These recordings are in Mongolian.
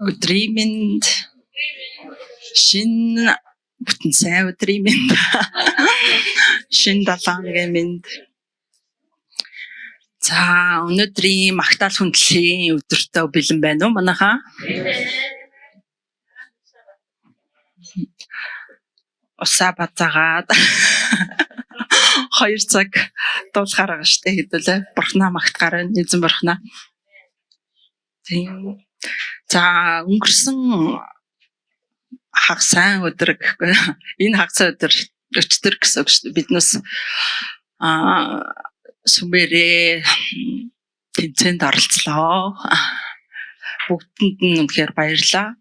Өдрийн мэнд шинэ бүтэн сайн өдрийн мэнд шинэ далангийн мэнд. За өнөөдрийн магтаал хүндлийн өдөртөө бэлэн байна уу манайхаа? Усаа бацаагаад 2 цаг дуулахаар байгаа штэ хэдүүлээ. Бурхнаа магтахаар эзэн бурхнаа. Тийм. За өнгөрсөн хагас сайн өдөр гэхгүй. Энэ хагас өдөр өчтөр гэсэн үг шүү дээ. Биднээс сүмээрээ тэмцээнд оролцлоо. Бүгдэнд нь үнэхээр баярлалаа.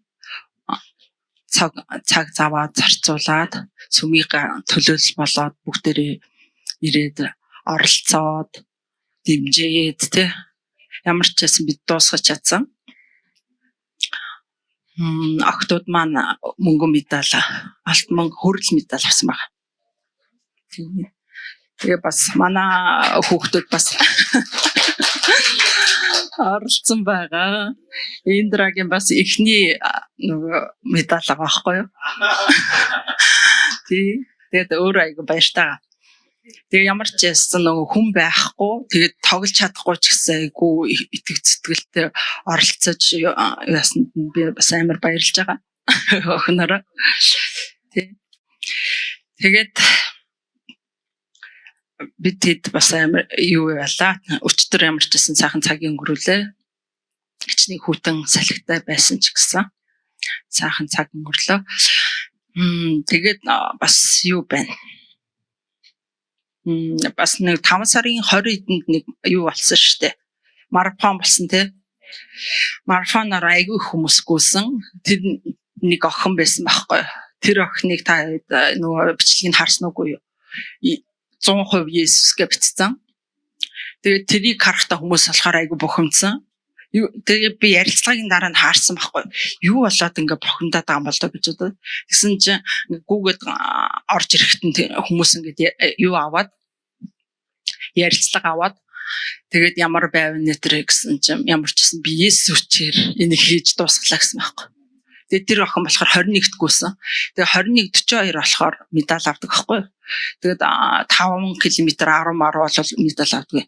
Цаг заваад зарцуулаад сүмийг төлөөлөл болоод бүгдээрээ ирээд оролцоод дэмжээд тэ ямар ч байсан бид дуусгаж чадсан. Охтууд маань мөнгө медаль, алт мөнгө, хүрэл медаль авсан байна. Тэгээ бас манай хүүхдүүд бас оролцсон байгаа. Индрагийн бас ихний нөгөө медаль байгаа байхгүй юу? Тэгээд өөр айгу баяртайгаа. Тэгээ ямар ч байсан нөгөө хүн байхгүй, тэгээд тоглож чадахгүй ч гэсэн айгу итгэж сэтгэлтэй оролцож ясанд би бас амар баярлж байгаа. Охинороо. Тэгээд бид хэд бас амар юу байлаа. Өчтөр ямар ч байсан сайхан цагийн өнгөрүүлээ. Хичнээн хүүтэн салхитай байсан ч гэсэн сайхан цаг өнгөрлөө. Тэгээд бас юу байна? Бас нэг 5 сарын 20-нд нэг юу болсон шүү дээ. Марафон болсон тий. Марафоноор айгүй хүмүүс гүйсэн. Тэр нэг охин байсан байхгүй. Тэр охиныг та нөгөө бичлэгийг харсан уугүй юу? 100% Есүс гэж бичсэн. Тэгээд тэрийг харахтаа хүмүүс болохоор айгүй бухимдсан. Тэгээд би ярилцлагын дараа нь хаарсан байхгүй. Юу болоод ингэ бухимдаад байгаа юм бол доо гэж бодоод. Тэгсэн чинь гүүгээд орж ирэхэд нь хүмүүс ингэ юу аваад ярилцлага аваад тэгээд ямар байв нэтэр гэсэн чинь ямар ч гэсэн би Есүс хүчээр энийг хийж дуусглаа гэсэн байхгүй. Тэгээд тэр охин болохоор 21-т гүйсэн. Тэгээд 21-42 болохоор медаль авдаг байхгүй. Тэгээд 5 км 10 мар бол медаль авдаг.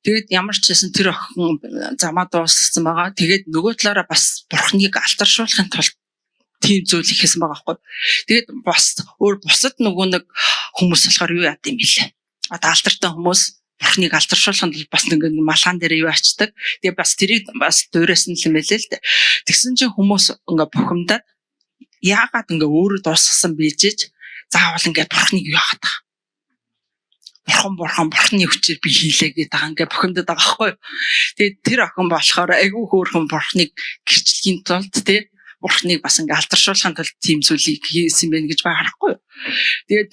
Тэгээд ямар ч байсан тэр охин замаа дууссан байгаа. Тэгээд нөгөө талаараа бас бурхныг алтаршуулахын тулд тийм зүйл хийсэн байгаа байхгүй. Тэгээд бас өөр бусад нөгөө нэг хүмүүс болохоор юу яд юм бэлээ. Одоо алтартай хүмүүс бурхныг алтаршуулахын тулд бас нэг малгаан дээр юу ачдаг. Тэгээд бас тэрийг бас дуурайсан юм байлээ л дээ. Тэгсэн чинь хүмүүс ингээ бухимдаад яагаад ингээ өөрөө дуусгасан бийжэж заавал ингээ бурхныг юу яагаад байгаа. Бурхны хүчээр би хийлээ гэдэг байгаа ингээ бухимдаад байгаа байхгүй. Тэгээд тэр охин болохоор айгүй хөөрхөн бурхныг гэрчлэхийн тулд тий бурхныг бас ингээ алтаршуулахын тулд тийм зүйлийг хийсэн байх гэж бахарахгүй. Тэгээд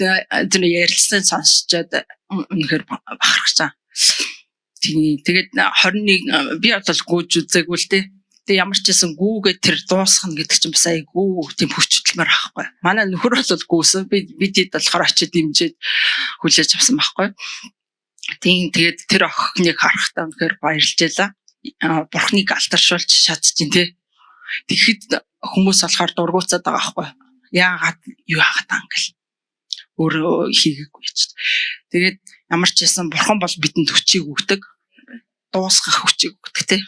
тэр ярилцсан сонсчод үнэхээр бахархсан. Тэгээд 21 би бол гүйж үзээгүй л тий. Тэгээ ямар ч байсан гүүгээ тэр дуусгах гэдэг чинь бас айгүй тийм хүчтэлмэр байхгүй. Манай нөхөр бол гүйсэн. Бид болохоор очиж дэмжиж хүлээж авсан байхгүй. Тэгээд тэр охиныг харахтаа үнэхээр баярлж байлаа. Бурхныг алтаршуулж чадчих тий. Тэгэхэд хүмүүс болохоор дургуутсаад байгаа байхгүй. Яагаад юу яагаад англ. Өөрөө хийгээгүй ч. Тэгээд ямар ч байсан бурхан бол бидэнд хүчийг өгдөг. Дуусгах хүчийг өгдөг тий.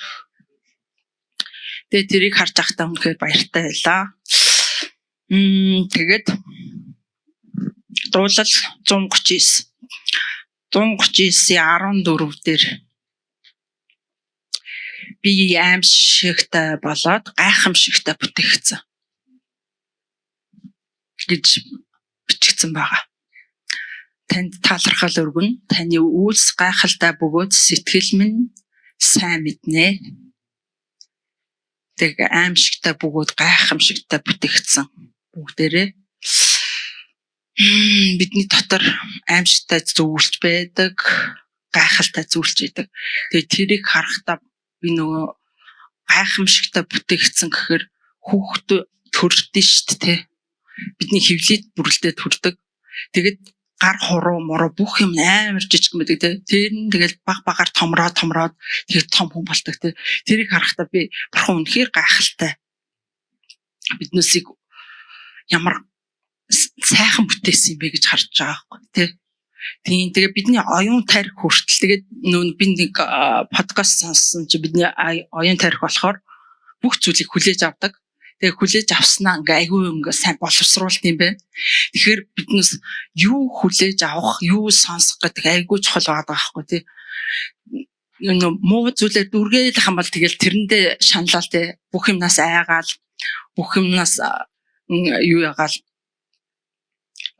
Тэгээд тэрийг харж байхдаа үнэхээр баяртай байлаа. Тэгээд дуулал 139. 139-ийн 14 дээр би аимшигтай болоод гайхамшигтай бүтээгдсэн гэж бичигдсэн байгаа. Танд талархал өргөн, таны үйлс гайхалтай бөгөөд сэтгэл минь сайн мэднэ. Тэг аимшигтай бөгөөд гайхамшигтай бүтээгдсэн бүгдээрээ бидний дотор аимшигтай зүйлж байдаг, гайхалтай зүйлж байдаг. Тэгээ тэрийг харахтаа би нөгөө гайхамшигтай бүтээгдсэн гэхээр хүүхд төрдөн шүү дээ. Бидний хөвлөд бүрлдээд төрдөг. Тэгээд гар хуруу муруу бүх юм амар жижиг мэддэг тий. Тэр нь тэгэл багаар томроод тэгээд том хүн болдог тий. Тэрийг харахтаа би бурхан үнэхээр гайхалтай биднээсийг ямар сайхан бүтээсэн юм бэ гэж харж байгаа байхгүй тий. Тийм тэгээ бидний оюун тарих хүртэл тэгээд би нэг подкаст сонссон чи бидний оюун тарих болохоор бүх зүйлийг хүлээж авдаг. Тэгээ хүлээж авснаа айгүй сайн боловсруулт юм байна. Тэгэхээр биднээс юу хүлээж авах, юу сонсох гэдэг айгүй чухал байгаа байхгүй тий. Муу зүйлээр дүргээл хам бол тэгэл тэрэндээ шаналал тий. Бүх юмнаас айгаал, бүх юмнаас юу ягаал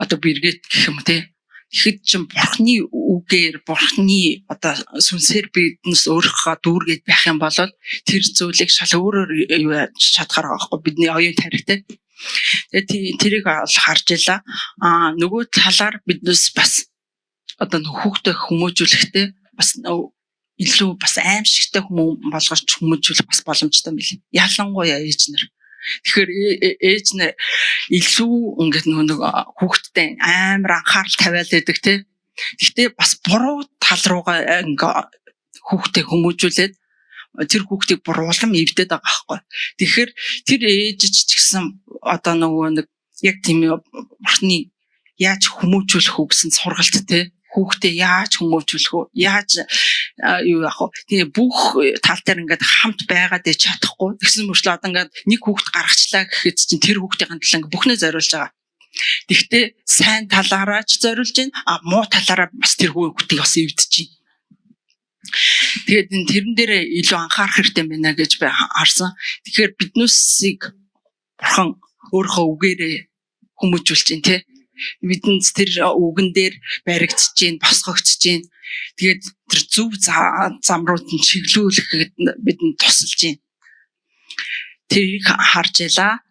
одоо бэргэт гэх юм тий. Тэгэхэд чинь бурхны үгээр, бурхны одоо сүнсээр биднээс өөрийнхөө дүүргээд байх юм бол тэр зүйлийг шал өөрөөр юу чадхаар байгаа байхгүй бидний оюун тарихтай. Тэгээд тэрийг харж илаа. Нөгөө талаар биднээс бас одоо хүүхдээ хүмүүжүүлэхдээ бас илүү бас аимшигтай хүмүүс болгож хүмүүжүүлэх бас боломжтой юм билээ. Ялангуяа ээж нар. Тэгэхээр ээж нар илүү ингээд нэг хүүхдтэй амар анхаарал тавиал байдаг тий. Гэхдээ бас буруу тал руугаа ингээд хүүхдээ хүмүүжүүлээд тэр хүүхдийг буруулан эвдээд байгаа байхгүй. Тэгэхээр тэр ээж ч гэсэн одоо нэг яг тийм бурхны яаж хүмүүжүүлэх үү гэсэн сургалт тий. Хүүхдээ яаж хүмүүжүүлэх үү? Яаж юу яах вэ? Тэгээ бүх тал дээр ингээд хамт байгаад ич чадахгүй. Тэгсэн мөрчлөө одоо ингээд нэг хүүхд гаргачлаа гэхэд чинь тэр хүүхдийн талаа ингээд бүхнээ зориулж байгаа. Тэгвэл сайн талаараа ч зориулж байна. Муу талаараа бас тэр хүүхдийг бас эвдэж байна. Тэгээд тэрэн дээрээ илүү анхаарах хэрэгтэй байна гэж би харсан. Тэгэхээр биднээсийг бурхан өөрийнхөө үгээрээ хүмүүжүүлж байна тий. Бидэнд тэр үгэн дээр баригдаж гин, босгогдож гин. Тэгээд тэр зөв замрууд нь чиглүүлэхэд бидэнд тусалж гин. Тэрийг харж илаа.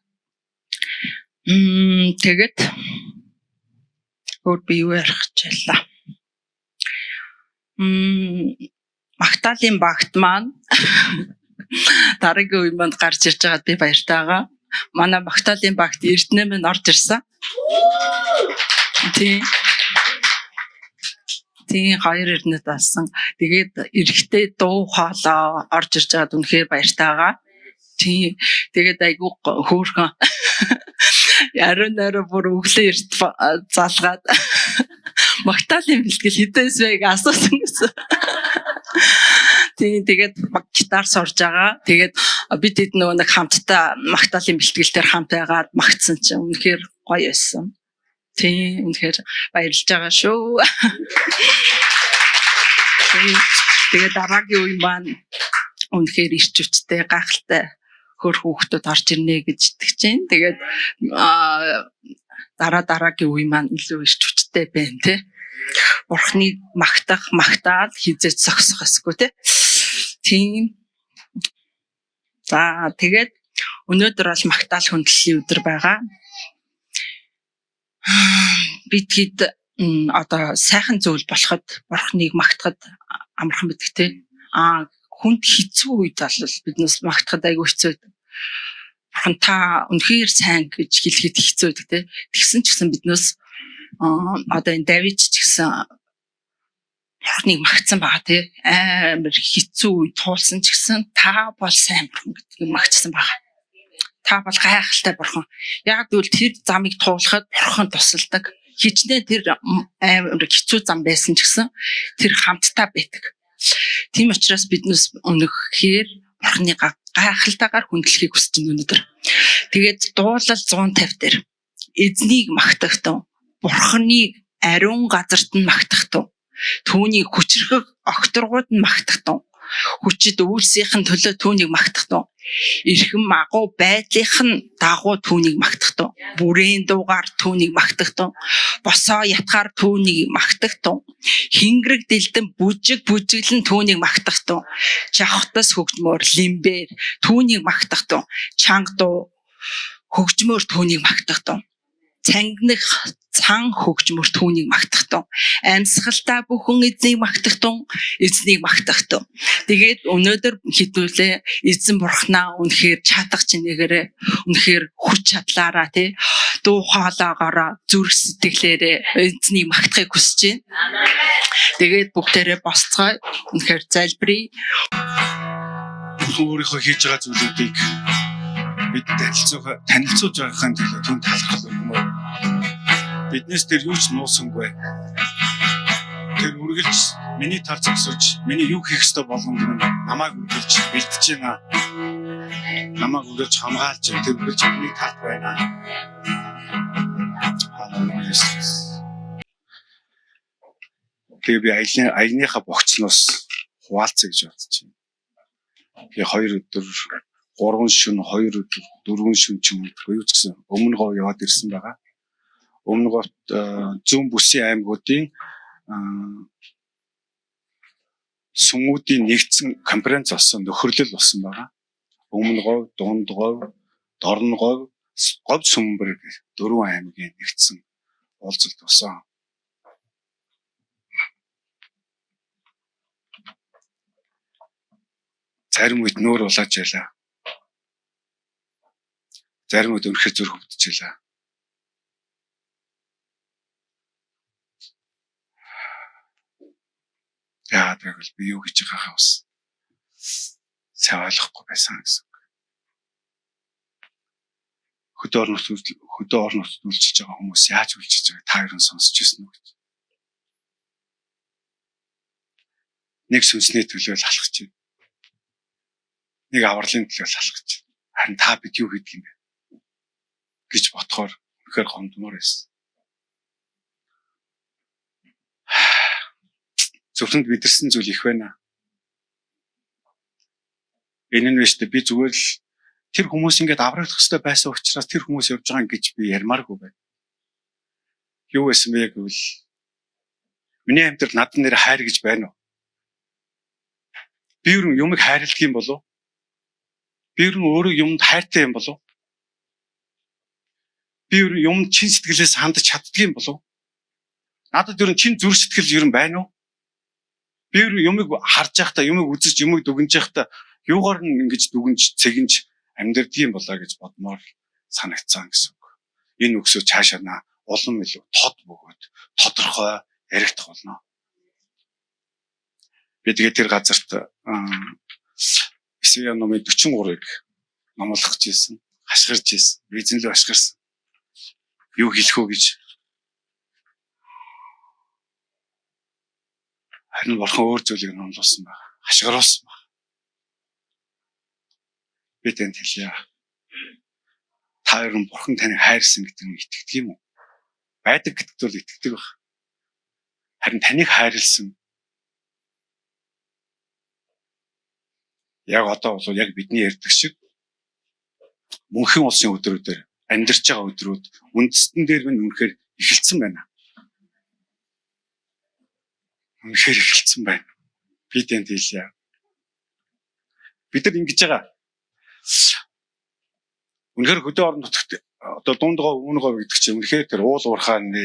Тэгээд өөр би юу ярих гэж байлаа. Магтаалын багт маань дараагийн үе манд гарч ирж байгаад би баяртай байгаа. Манай Магтаалын багт Эрдэнэ минь орж ирсэн. Тийм 2 Эрдэнэт алсан. Тэгээд эрэхтэй дуу хоолой орж ирж байгаад үнэхээр баяртай байгаа. Тийм тэгээд айгүй хөөрхөн яруу найруу бүр өглөө эрт залгаад Магтаалын бэлтгэл хэдээс вэ гэж асуусан гэсэн. Тийм тэгээд гитар сурж байгаа. Тэгээд бид хэд нэг хамтдаа Магтаалын бэлтгэл дээр хамт байгаад магтсан чинь үнэхээр гоё байсан. Тийм үнэхээр баярлж байгаа шүү. Тэгээд дараагийн үе маань үнэхээр ирч хүчтэй гайхалтай хөр хүүхдүүд орж ирнэ гэж итгэж байна. Тэгээд дараагийн үе маань илүү ирч хүчтэй байна тий. Бурхныг магтаал хизээч зогсох эсгүй тий. Тийм. За тэгээд өнөөдөр бол магтаал хүндлэлийн өдөр байгаа. Бид хэд одоо сайхан зүйл болоход бурхныг магтахад амархан байдаг тий. Хүнд хэцүү үед бол биднээс магтахад айгүй хэцүү байдаг. Бурхан та үнэхээр сайн гэж хэлэхэд хэцүү байдаг тий. Тэгсэн ч гэсэн биднээс одоо энэ Давид ч гэсэн бурхныг магтсан байгаа тий. Амар хэцүү үед туулсан ч гэсэн та бол сайн бурхан гэдгийг магтсан байгаа. Та бол гайхалтай бурхан. Яг тэгвэл тэр замыг туулахад бурхан тусалдаг. Хичнээн тэр амар хэцүү зам байсан ч гэсэн тэр хамтдаа байдаг. Тийм учраас биднээс өнөхөөр бурхны гайхалтайгаар хүндлэхийг хүсэж байна өнөөдөр. Тэгээд дуулал 150 дээр эзнийг магтахтун, бурхныг ариун газарт нь магтахтун, түүний хүчрхэг огторгууд нь магтахтун, хүчит үйлсийнхэн төлөө түүнийг магтахтун, эрхэм агуу байдлынхын дагуу түүнийг магтахтун, бүрийн дуугаар түүнийг магтахтун, босоо ятгаар түүнийг магтахтун, хингэрэг дэлдэн бүжиглэн түүнийг магтахтун, чавхтас хөгжмөр лимбэр түүнийг магтахтун, чанга дуу хөгжмөр түүнийг магтахтун, цангих цан хөгжмөр түүнийг магтахтун, амьсгалтай бүхэн эзнийг магтахтун, эзнийг магтахтун. Тэгээд өнөөдөр хэдүүлээ эзэн бурхнаа үнэхээр чадах чинээгээрээ үнэхээр хүч чадлаараа тий дуу хоолойгоороо зүрх сэтгэлээрээ эзнийг магтахыг хүсэж байна. Тэгээд бүгдээрээ босцгоо үнэхээр залбирая. Өөрийнхөө хийж байгаа зүйлүүдийг бид танилцуулж байгаахын төлөө түн талархал өргөмөр. Биднээс тэр юу ч нуусангүй. Тэр үргэлж миний тал зогсож, миний юу хийх ёстой болгонд намайг үргэлж бэлдэж байна. Намайг үргэлж хамгаалж, тэр үргэлж миний талд байна. Халелуя. Тэгээ би аяныхаа богцноос хуваалцъя гэж бодож байна. Би 2 өдөр, 3 шөнө, 2 өдөр, 4 шөнө ч юм уу юу ч гэсэн өмнө гоо яваад ирсэн байгаа. Өмнө говт зүүн бүсийн аймагуудын сүмүүдийн нэгдсэн конференц болсон, нөхөрлөл болсон байгаа. Өмнө говь, дунд говь, дорн говь, говь сүмбэр 4 аймгийн нэгдсэн уулзалт болсон. Зарим үед нөр улааж ялаа. Зарим үед өнөхөр зүрх хөвдөж ялаа. Яагаад гэвэл би юу хийж байгаагаа бас сайн ойлгохгүй байсан гэсэн. Хөдөө орон нутгад үйлчилж байгаа хүмүүс яаж үйлчилж байгааг та хоёрын сонсч ирсэн үү гэж. Нэг сүнсний төлөө л алхаж байна. Нэг авралын төлөө л алхаж байна. Харин та бид юу хийдэг юм бэ гэж бодохоор үнэхээр гомдмоор байсан. Зөвхөн бидэрсэн зүйл их байна. Энэ нь биш би зүгээр л тэр хүмүүс ингэж аврагдах хэрэгтэй байсан учраас тэр хүмүүс явж байгаа гэж би ярмааргүй байна. Юу байсан бэ гэвэл миний амьдрал над нэр хайр гэж байна уу? Би юу юмыг хайрладаг юм болов? Би юу өөрөө юмд хайртай юм болов? Би юу юмд чин сэтгэлээс хандаж чаддаг юм болов? Надад юу чин зүрх сэтгэл юу байна уу? Би юу юмыг харж байхдаа, юмыг үзэж, юмыг дүгнж байхдаа юугаар нь ингэж дүгнж, цэгнж амьдрдаг юм болоо гэж бодмоор санагцсан гэсэн үг. Энэ үгсөө цаашаа улам илүү тод бөгөөд тодорхой яригдах болно. Би тэгээд тэр газарт Исая номын 43-ыг номлох гэсэн, хашгирж ийсэн, эзэнлөө хашгирсан. Юу хэлэх вэ гэж. Харин бурхан өөр зүйлийг номлуулсан байна. Хашгируулсан байна. Би тэнд хэлье. Та ер нь бурхан таныг хайрсан гэдэг нь итгэдэг юм уу? Байдаг гэдэгт бол итгэдэг баг. Харин таныг хайрлсан. Яг одоо бол яг бидний ярьдаг шиг мөнхийн улсын өдрүүдээр амьдарч байгаа өдрүүд үндэстэн дээр минь үнэхээр эхэлсэн байна. Үнэхээр эхэлсэн байна. Би тэнд хэлье. Бид нар ингэж байгаа. Үнэхээр хөдөө орон нутагт одоо дундгоо өмнөгөө гэдэг чинь үнэхээр тэр уул уурхайн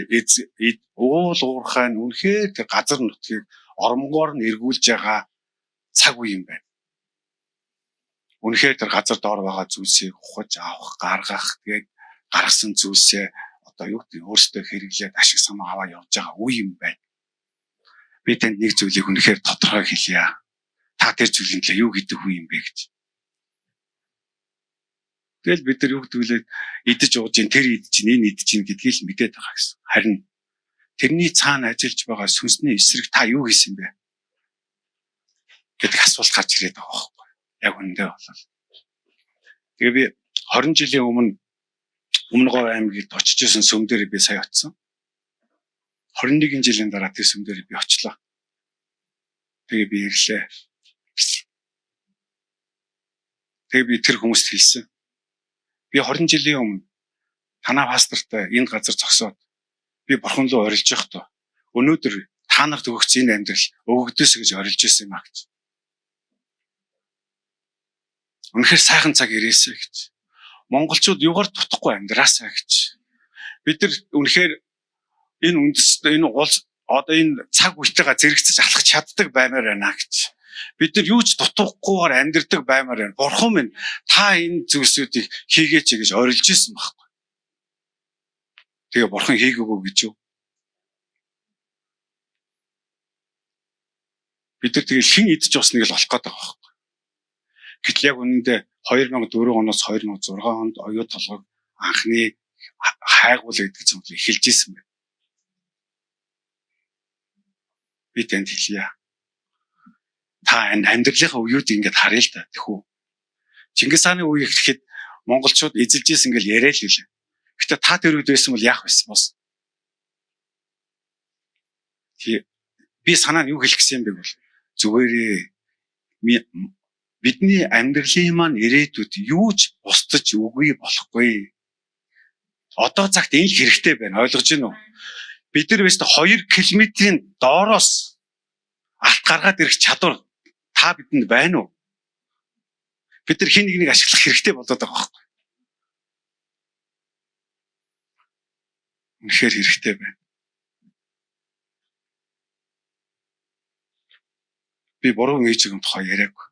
үнэхээр тэр газар нутгийг ормгоор нь эргүүлж байгаа цаг үе юм байна. Үнэхээр тэр газар доор байгаа зүйлсийг ухаж авах, гаргах, тэгээд гаргасан зүйлсээ одоо юу гэдэг өөрсдөө хэрэглээд ашиг самаа аваа явж байгаа үе юм байна. Би танд нэг зүйлийг үнэхээр тодорхой хэлье. Та тэр зүйлийн төлөө юу гэдэг үе юм бэ гэж. Тэгэл бид нар юу гэдэг вэ? Идэж ууж ин тэр идэж ин энэ идэж ин гэдгийг л мэдээд байгаа гэсэн. Харин тэрний цаана ажиллаж байгаа сүнсний эсрэг та юу хийсэн бэ гэдэг асуулт гарч ирээд байгаа байхгүй. Яг үндэ болол. Тэгээ би 20 жилийн өмнө говь аймагт очиж исэн сүм дээр би сая очсон. 21 жилийн дараа тэр сүм дээр би очлоо. Тэгээ би ирлээ. Тэгээ би тэр хүмүүст хэлсэн. Би 20 жилийн өмнө танаа пастортай энэ газар зогсоод би бурхан руу орилж явахдаа өнөөдөр та нарт өгөгдсөн энэ амьдрал өгөгдөөс гэж орилж ирсэн юм а гэж. Үнэхээр сайхан цаг ирээсэй гэж. Монголчууд юугаар дутхгүй амьдраасаа гэж. Бид нар үнэхээр энэ одоо энэ цаг үетэйгээ зэрэгцэж алхах чаддаг баймаар байна гэж. Бид нар юу ч дутуухгүйгээр амьдрдаг баймаар байна. Бурхан минь та энэ зүйлсүүдийг хийгээч гэж орилж ирсэн байхгүй. Тэгээ бурхан хийгээгүй гэж юу? Бид нар тэгээ хэн идэж усныг л олох гээд байгаа байхгүй. Гэтэл яг үнэндээ 2004 оноос 2006 онд оюу толгойг анхны хайгуул гэдэг зүйл эхэлж исэн байна. Би танд хэлье. Та амьдралынхаа үеүүд ингэж харъя л да. Тэхүү. Чингис хааны үе гэхэд монголчууд эзэлж исэн гэл яриа л үлээ. Гэтэ та тэр үед байсан бол яах вэ? Бос. Би санаа нь юу хэлэх гэсэн юм бэ бол зүгээрээ бидний амьдралын маань ирээдүйд юу ч устж үгүй болохгүй. Одоо цагт энэ л хэрэгтэй байна. Ойлгож байна уу? Бид нар бистэ 2 км-ийн доороос алт гаргаад ирэх чадвар та бидэнд байна уу? Бид нар хин нэг ашиглах хэрэгтэй болоод байгаа байхгүй. Үнэхээр хэрэгтэй байна. Би буруу хийж байгаа юм тухай яриаггүй.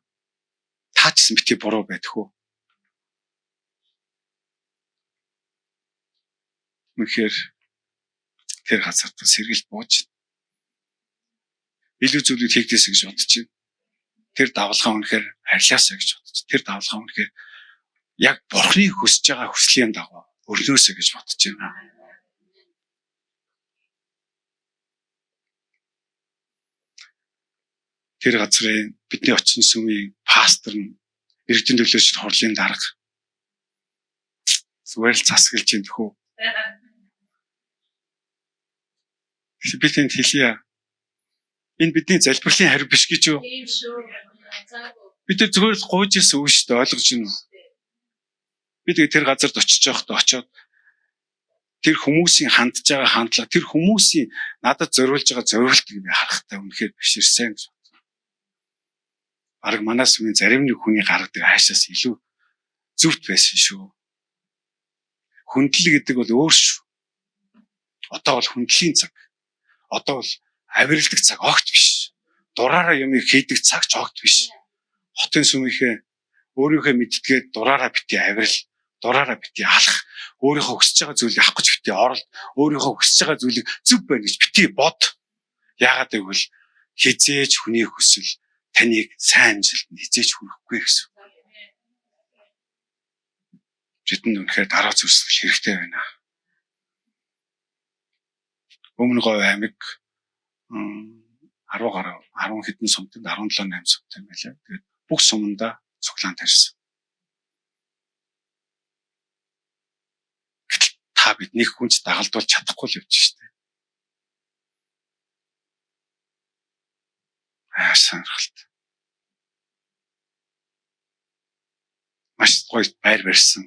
Та ч гэсэн бити буруу байдгүй. Үнэхээр тэр газар та сэргэлт бууж илүү зүйлүүд хийгдээсэ гэж бодож байна. Тэр давлгаа үнэхээр харьлаасаа гэж бодож. Тэр давлгаа үнэхээр яг бурхны хүсэж байгаа хүслийн дагуу өрнөөсө гэж бодож байна. Тэр газрын бидний очсон сүмийн пастор нь иргэдийн төлөөч хурлын дарга зүгээр л засаглаж юм тхүү. Би тэнд хэлье. Энэ бидний залбирлын хариу биш гэж юу? Бид тэр зүгээр л гуйж ирсэн үг шүү дээ, ойлгож байна уу? Би тэгээ тэр газарт очиж байхдаа очиод тэр хүмүүсийн хандж байгаа хандлага, тэр хүмүүсийн надад зориулж байгаа зориултыг би харахтаа үнэхээр биширсэн гэж. Бараг манай сүмийн зарим нэг хүний гаргадаг хаашаас илүү зүвт байсан шүү. Хүндлэл гэдэг бол өөр шүү. Одоо бол хүндлийн цаг. Одоо бол авиралдаг цаг огт биш. Дураараа юм хийдэг цаг ч огт биш. Хотын сүмийнхээ өөрийнхөө мэддгээд дураараа бити авирал, дураараа бити алах, өөрийнхөө хүсэж байгаа зүйлийг авах гэж бити орол, өөрийнхөө хүсэж байгаа зүйлийг зөв байна гэж бити бод. Яагаад гэвэл хизээж хүний хүсэл таныг сайн амжилтанд хизээж хүрэхгүй гэсэн. Бидэнд үнэхээр дараа зүсгэл хэрэгтэй байна. Өмнө говь аймаг 10 гаруй 10 хэдэн сумтанд 17 8 сумтай байлаа. Тэгээд бүх суманда цуглаан тарьсан. Та биднийг хүнч дагалдуулж чадахгүй л явж штэ. Сонирхолтой. Маш гоё байр барьсан.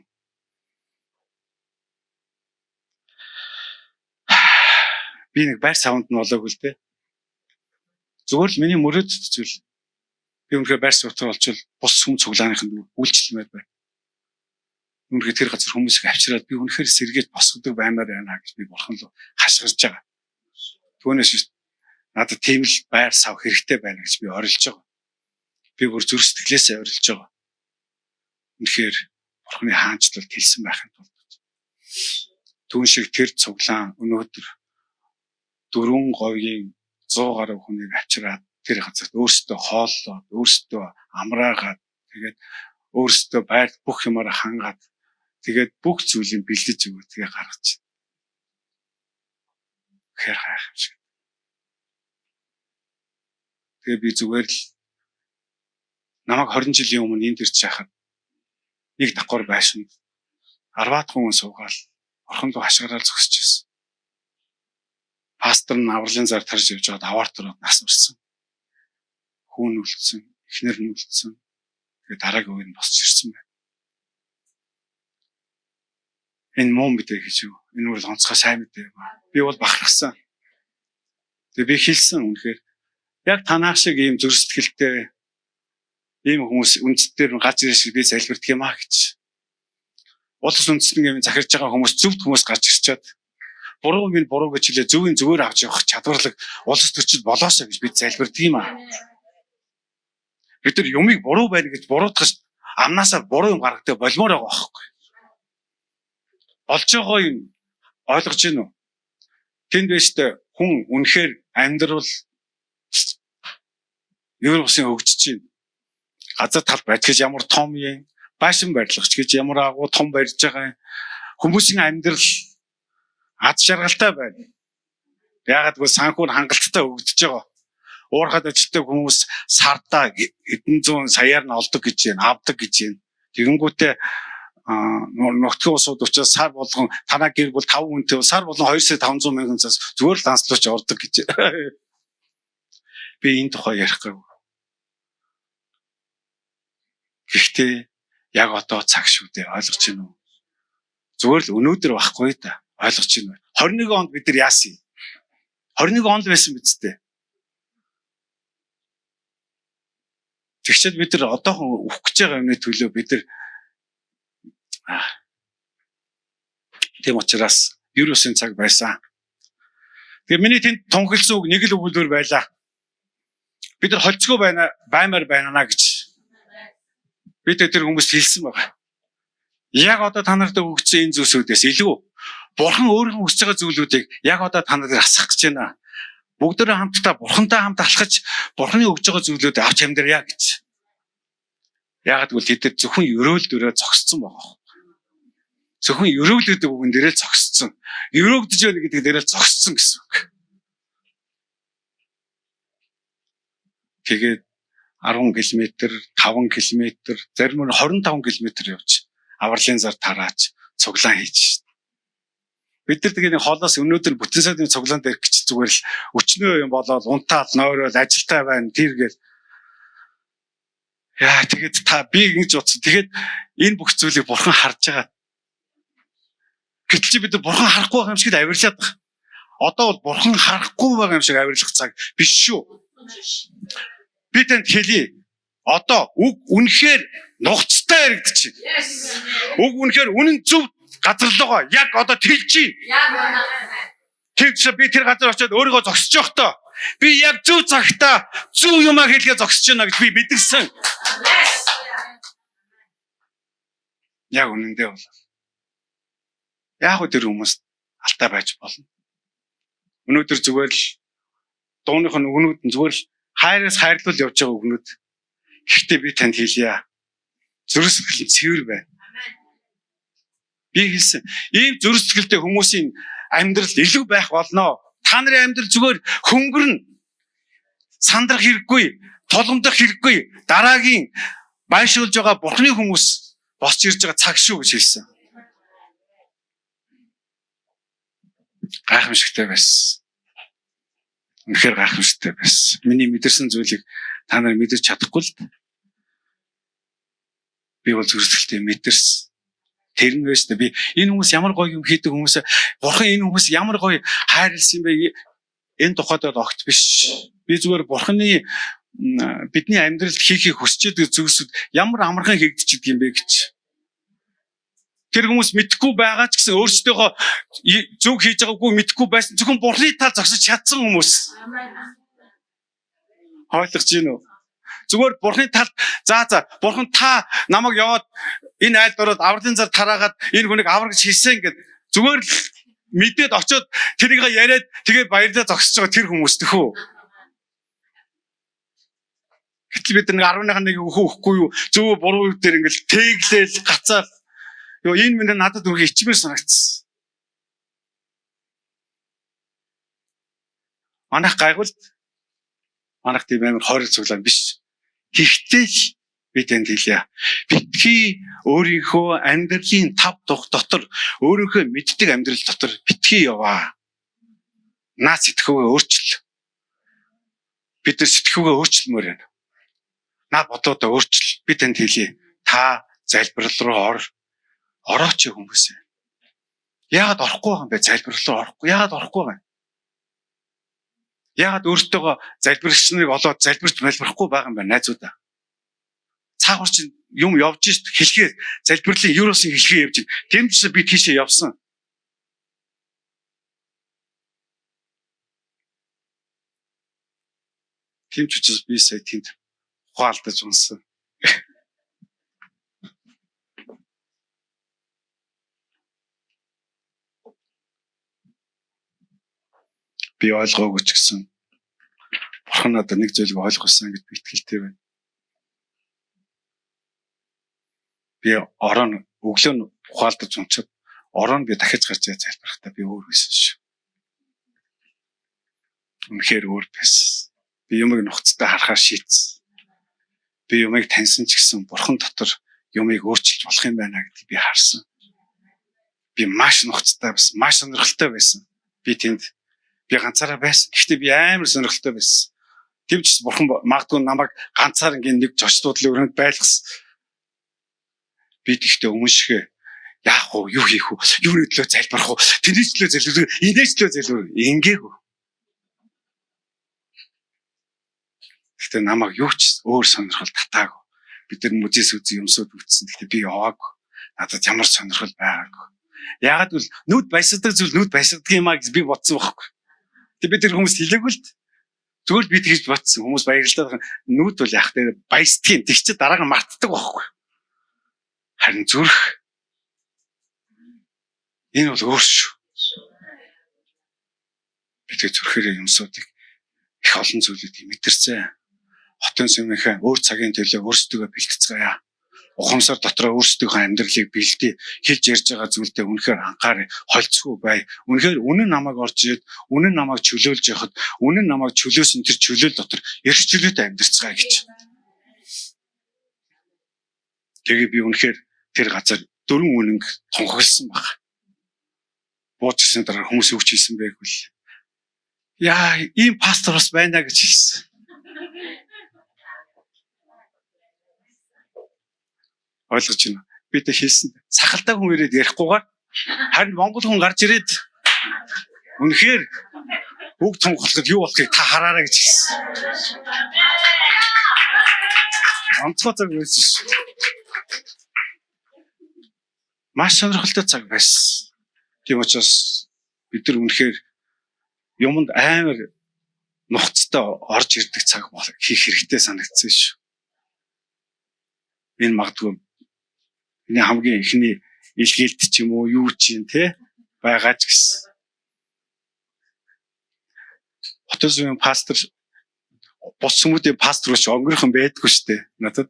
Би нэг байр савнд нь болоогүй л дээ. Зүгээр л миний мөрөөдөлт зүйл. Би үнэхээр байр савтар болчвол бус хүм цуглааныхын үйлчлэмээр байна. Үнэхээр тэр газар хүмүүсийг авчираад би үнэхээр сэргээж босгодог баймаар байна гэж би бурхан руу хашгирч байгаа. Түүнээс надад тийм л байр сав хэрэгтэй байна гэж би орилж байгаа. Би бүр зүрх сэтгэлээсээ орилж байгаа. Үнэхээр бурханы хаанчлал тэлсэн байхын тулд түүн шиг тэр цуглаан өнөөдөр 4 говийн 100 гаруй хүнийг авчираад тэр газарт өөрсдөө хооллоод, өөрсдөө амраагаад, тэгээд өөрсдөө байр бүх юмараа хангаад, тэгээд бүх зүйлийг бэлдэж өгөө тэгээ гаргаж. Хэр хайх юм. Тэгээ би зүгээр л намайг 20 жилийн өмнө энд ирж байхад нэг давхар байшин 10-аад хүн суугаал орхон руу хашгираад зогсож байсан. Пастор нь авралын зар тарж явж байгаад аваарт ороод нас урсан. Хүүн үлдсэн, эхнэр нь үлдсэн. Тэгээ дараагийн үеийн босч ирсэн байна. Энэ муу мэдээ гэж юу? Энэ бол онцгой сайн мэдээ юм аа. Би бол бахархсан. Тэгээ би хэлсэн үнэхээр яг танаа шиг ийм зүрх сэтгэлтэй ийм хүмүүс үндсээр гарч ирэх шиг би залбирдаг юм аа гэж. Улс үндэстэн захирж байгаа хүмүүс зөвхт хүмүүс гарч ирчээд буруу минь буруу гэж хэлээ зөвийн зүгээр авч явах чадварлаг улс төрчид болоосоо гэж бид залбирдаг юм аа. Бид нар юмыг буруу байна гэж буруутгаж амнаасаа буруу юм гаргадаг болмоор байгаа байхгүй. Болж байгаа юм ойлгож байна уу? Тэнд биштэй хүн үнэхээр амьдрал ер бусын хөгжиж байна. Газар тал байдгаж ямар том юм, Баашин барилгач гэж ямар агуу том барьж байгаа хүмүүсийн амьдрал ад шаргалтай байна. Яагаад гэвэл санхүүр хангалттай өгдөж байгаа. Уурхад ажилтдаг хүмүүс сардаа хэдэн зуун саяар нь олдог гэж байна, авдаг гэж байна. Тэгэнгүүтээ нутгийн усууд учраас сар болгон танаа гэр бүл 5 хүнтэй сар болгон 2,500 мянган цаас зүгээр л данслууч ордог гэж. Би энэ тухай ярих гэв. Гэхдээ яг одоо цаг шүү дээ, ойлгож байна уу? Зүгээр л өнөөдөр байхгүй да. Ойлгож байна уу? 21 онд бид нар яасан юм? 21 онд байсан биз дээ. Тэгчээд бид нар одоохон үхэх гэж байгаа юмны төлөө бид нар тийм учраас вирусын цаг байсан. Тэгээ миний тэнд тунхилсан үг нэг л өгүүлбэр байлаа. Бид нар холцгоо баймаар байна гэж бид тэр хүмүүст хэлсэн байгаа. Яг одоо та нарт өгсөн энэ зүйлсүүдээс илүү Бурхан өөрийнхөө хүсэж байгаа зүйлүүдийг яг одоо та нарт асах гэж байна. Бүгдээрээ хамтдаа Бурхантай хамт алхаж Бурханы өгж байгаа зүйлүүдийг авч амьдрья гэж. Яагаад гэвэл тэд зөвхөн өрөөл дөрөө зогссон байгаа. Зөвхөн өрөөлөд бүгэн дээрээ зогссон. Өрөөгдөж байна гэдэг дээрээ зогссон гэсэн үг. Тэгээд 10 км, 5 км, зарим нь 25 км явж авралын зар тарааж цуглаан хийж. Бид нар тэгээд холоос өнөөдөр бүтэн сарын цуглаан дээр гэж зүгээр л өчнөө юм болоод унтаал нойрол ажилтаа байна тэргээл. Яа тэгээд та би ингэж утсан. Тэгээд энэ бүх зүйлийг Бурхан харж байгаа. Гэтэл чи бид Бурхан харахгүй байгаа юм шиг авирлаад байна. Одоо бол Бурхан харахгүй байгаа юм шиг авирлах цаг биш шүү. Би танд хэлье. Одоо үг үнэхээр нухацтай яригдчих. Үг үнэхээр үнэн зөв газар л байгаа. Яг одоо тэлжий. Тэгж би тэр газар очиод өөрийгөө зогсож явахдаа би яг зөв цагтаа зөв юмаа хэлгээ зогсож байна гэж би мэдэрсэн. Яг үнэндээ бол. Яг тэр хүмүүс алтай байж болно. Өнөөдөр зүгээр л дууных нь өгнүүд нь зүгээр л хайраас хайрлуул явж байгаа өгнүүд. Гэхдээ би танд хэлье. Зүрх сэтгэл нь цэвэр байна. Би хэлсэн. Ийм зүрх сэтгэлтэй хүмүүсийн амьдрал илүү байх болно. Та нарын амьдрал зүгээр хөнгөрнө. Сандрах хэрэггүй, толгомдох хэрэггүй. Дараагийн байшуулж байгаа Бурханы хүмүүс босч ирж байгаа цаг шүү гэж хэлсэн. Гайхамшигтай байсан. Үнэхээр гайхамшигтай байсан. Миний мэдэрсэн зүйлийг та нар мэдэрч чадахгүй л. Би бол зүрхсэлтэй мэдэрсэн. Тэр нь байж та би энэ хүмүүс ямар гоё юм хийдэг хүмүүс Бурхан энэ хүмүүс ямар гоё хайрлсан юм бэ? Энэ тухайд бол огт биш. Би зүгээр Бурханы бидний амьдралд хийхийг хүсэж байгаа зүйлсүүд ямар амархан хийгдэж идэг юм бэ гэж. Тэр хүмүүс мэдхгүй байгаа ч гэсэн өөрсдөө зөв хийж байгаагүй мэдхгүй байсан. Зөвхөн Бурханы тал зогсож чадсан хүмүүс. Ойлгож байна уу? Зүгээр Бурханы талд Бурхан та намайг яваад энэ айлд ороод авралын зар тараагаад энэ хүнийг аврагч хийсэн гэд зүгээр л мэдээд очиод тэрийг яриад тэгээд баярлаа зогсож байгаа тэр хүмүүс тэхүү. Гэтэл бид нэг 10-ны өгөхгүй юу зөв буруу дээр ингээл тэглээл гацаал. Йоо энэ минь надад үргэлж ичмээр санагдсан. Манайх гайгуулт. Манайх тийм амар хойрол цуглаан биш. Гэхдээ бид энд хэлье. Битгий өөрийнхөө амьдралын тав тух дотор өөрийнхөө мэддэг амьдрал дотор битгий яваа. Наа сэтгэхүйгээ өөрчил. Бид нар сэтгэхүйгээ өөрчилмөр байна. Наа бодлоодоо өөрчил. Би танд хэлье. Та залбирал руу орооч хүмүүсээ. Яагаад орохгүй байгаа юм бэ? Залбирал руу орохгүй. Яагаад орохгүй байгаа юм? Яагаад өөртөөгөө залбирагч нарыг олоод залбирч байлбарахгүй байгаа юм бэ найзуудаа? Цаагаар чинь юм явж шít хэлхээ залбирлын евросын хэлхээ явж байна. Тэм ч би тийшээ явсан. Тэм ч учраас би сая тэнд ухаалдаж унсан. Би ойлгоогүй ч гэсэн Бурхан надад нэг зүйлийг ойлгуулсан гэж би итгэлтэй байна. би орон өглөө нь ухаалдаж унчаад орон би дахиж гарч залбирахтаа би өөр байсан шүү. Үнэхээр өөр байсан. Би юмыг нухацтай харахаар шийдсэн. Би юмыг таньсан ч гэсэн бурхан дотор юмыг өөрчилж болох юм байна гэдгийг би харсан. Би маш нухацтай байсан, маш сонирхолтой байсан. Би тэнд би ганцаараа байсан. Гэхдээ би амар сонирхолтой байсан. Тэвч бурхан магадгүй намайг ганцаар нэг зочдлын өрөөнд байлгасан. Би тэгтээ өмнөшгөө яах вэ? Юу хийх вэ? Юуны төлөө залбирах вэ? Тэний төлөө залбирах, энэс төлөө залбирах. Ингээгүй. Гэхдээ намайг юу ч өөр сонирхол татаагүй. Бид нар музейс үзэн юмсууд үзсэн. Гэхдээ би яваагүй. Надад ямар сонирхол байгаагүй. Яагаад гэвэл нүд баясгадаг зүйл нүд баясгадаг юм аа гэж би бодсон байхгүй. Тэг бид тэр хүмүүст хэлээгүй л зүгээр л би тэгж бодсон. Хүмүүс баярлалаа. Нүд бол яг тэр баясдгийн тэг чи дараа нь мартдаг байхгүй. Харин зүрх энэ бол өөр шүү. Бид зүрхээрээ юмсуудыг их олон зүйлүүдийг мэдэрсэн. Хотын сүмийнхээ өөр цагийн төлөө өөрсдөө бэлтгэцгээе. Ухамсар дотроо өөрсдийнхөө амьдралыг бэлдээ. Хэлж ярьж байгаа зүйлдээ үнэхээр анхаарай. Холцгүй бай. Үнэхээр үнэн намайг орж ирээд үнэн намайг чөлөөлж яхад үнэн намайг чөлөөсөн тэр чөлөөл дотор эрх чөлөөтэй амьдрцгаая гэж. Тэгээ би үнэхээр тэр газар дөрвөн үнэнг тунхагласан баг. Буучсан дараа хүмүүс юу ч хийсэн бэ гэвэл яа, ийм пастор бас байна гэж хэлсэн. Ойлгож байна. Би тэ хэлсэн. Сахалтай хүн ирээд ярихгүйгээр харин монгол хүн гарч ирээд үнэхээр үг тунхаглахад юу болохыг та хараарай гэж хэлсэн. Онцгой цаг байсан шүү. Маш сонирхолтой цаг байсан. Тийм учраас бид нар үнэхээр юмд амар нухацтай орж ирдэг цаг хийх хэрэгтэй санагдсан шүү. Энэ магадгүй энэ хамгийн ихний илгээлт ч юм уу юу ч юм те байгаа ч гэсэн. Хотын сүмийн пастор бус хүмүүдийн пасторч өнгөрөхөн байдгүй шүү дээ. Надад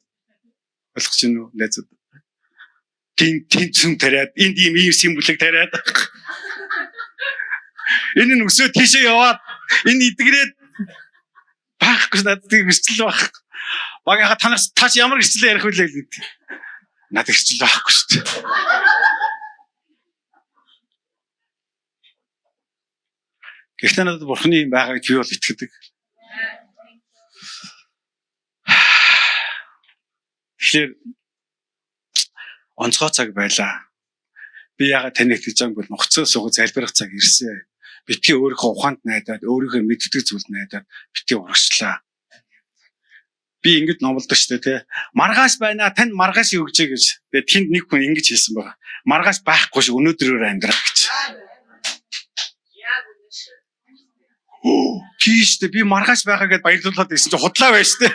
ойлгож байна уу? Найзууд. Тин тариад энд ийм символыг тариад. Энэ нь өсөө тийшээ яваад энэ идэгрээд байхгүй надад гэрчлэл байх. Багийнхаа танаас тааш ямар гэрчлэл ярих вэ гэдэг. Надад гэрчлэл байхгүй шүү дээ. Гэхдээ надад бурхны юм байгаа гэж би бол итгэдэг. Тэгэхээр онцгой цаг байлаа. Би яагаад таныг хэлж байгааг бол нухацаа суугаад залбирах цаг ирсэн. Битгий өөрийнхөө ухаанд найдаад, өөрийнхөө мэддэг зүйлд найдаад битгий урагшлаа. Би ингэж номлодог шүү дээ, тэ. Маргааш байна, тань маргааш өгчээ гэж. Тэгээд тэнд нэг хүн ингэж хэлсэн байгаа. Маргааш байхгүй ш өнөөдрөөр амьдраа гэж. Тийш дээ би маргааш байгаа гэдээ баярлуулаад ирсэн чинь худлаа байж тээ.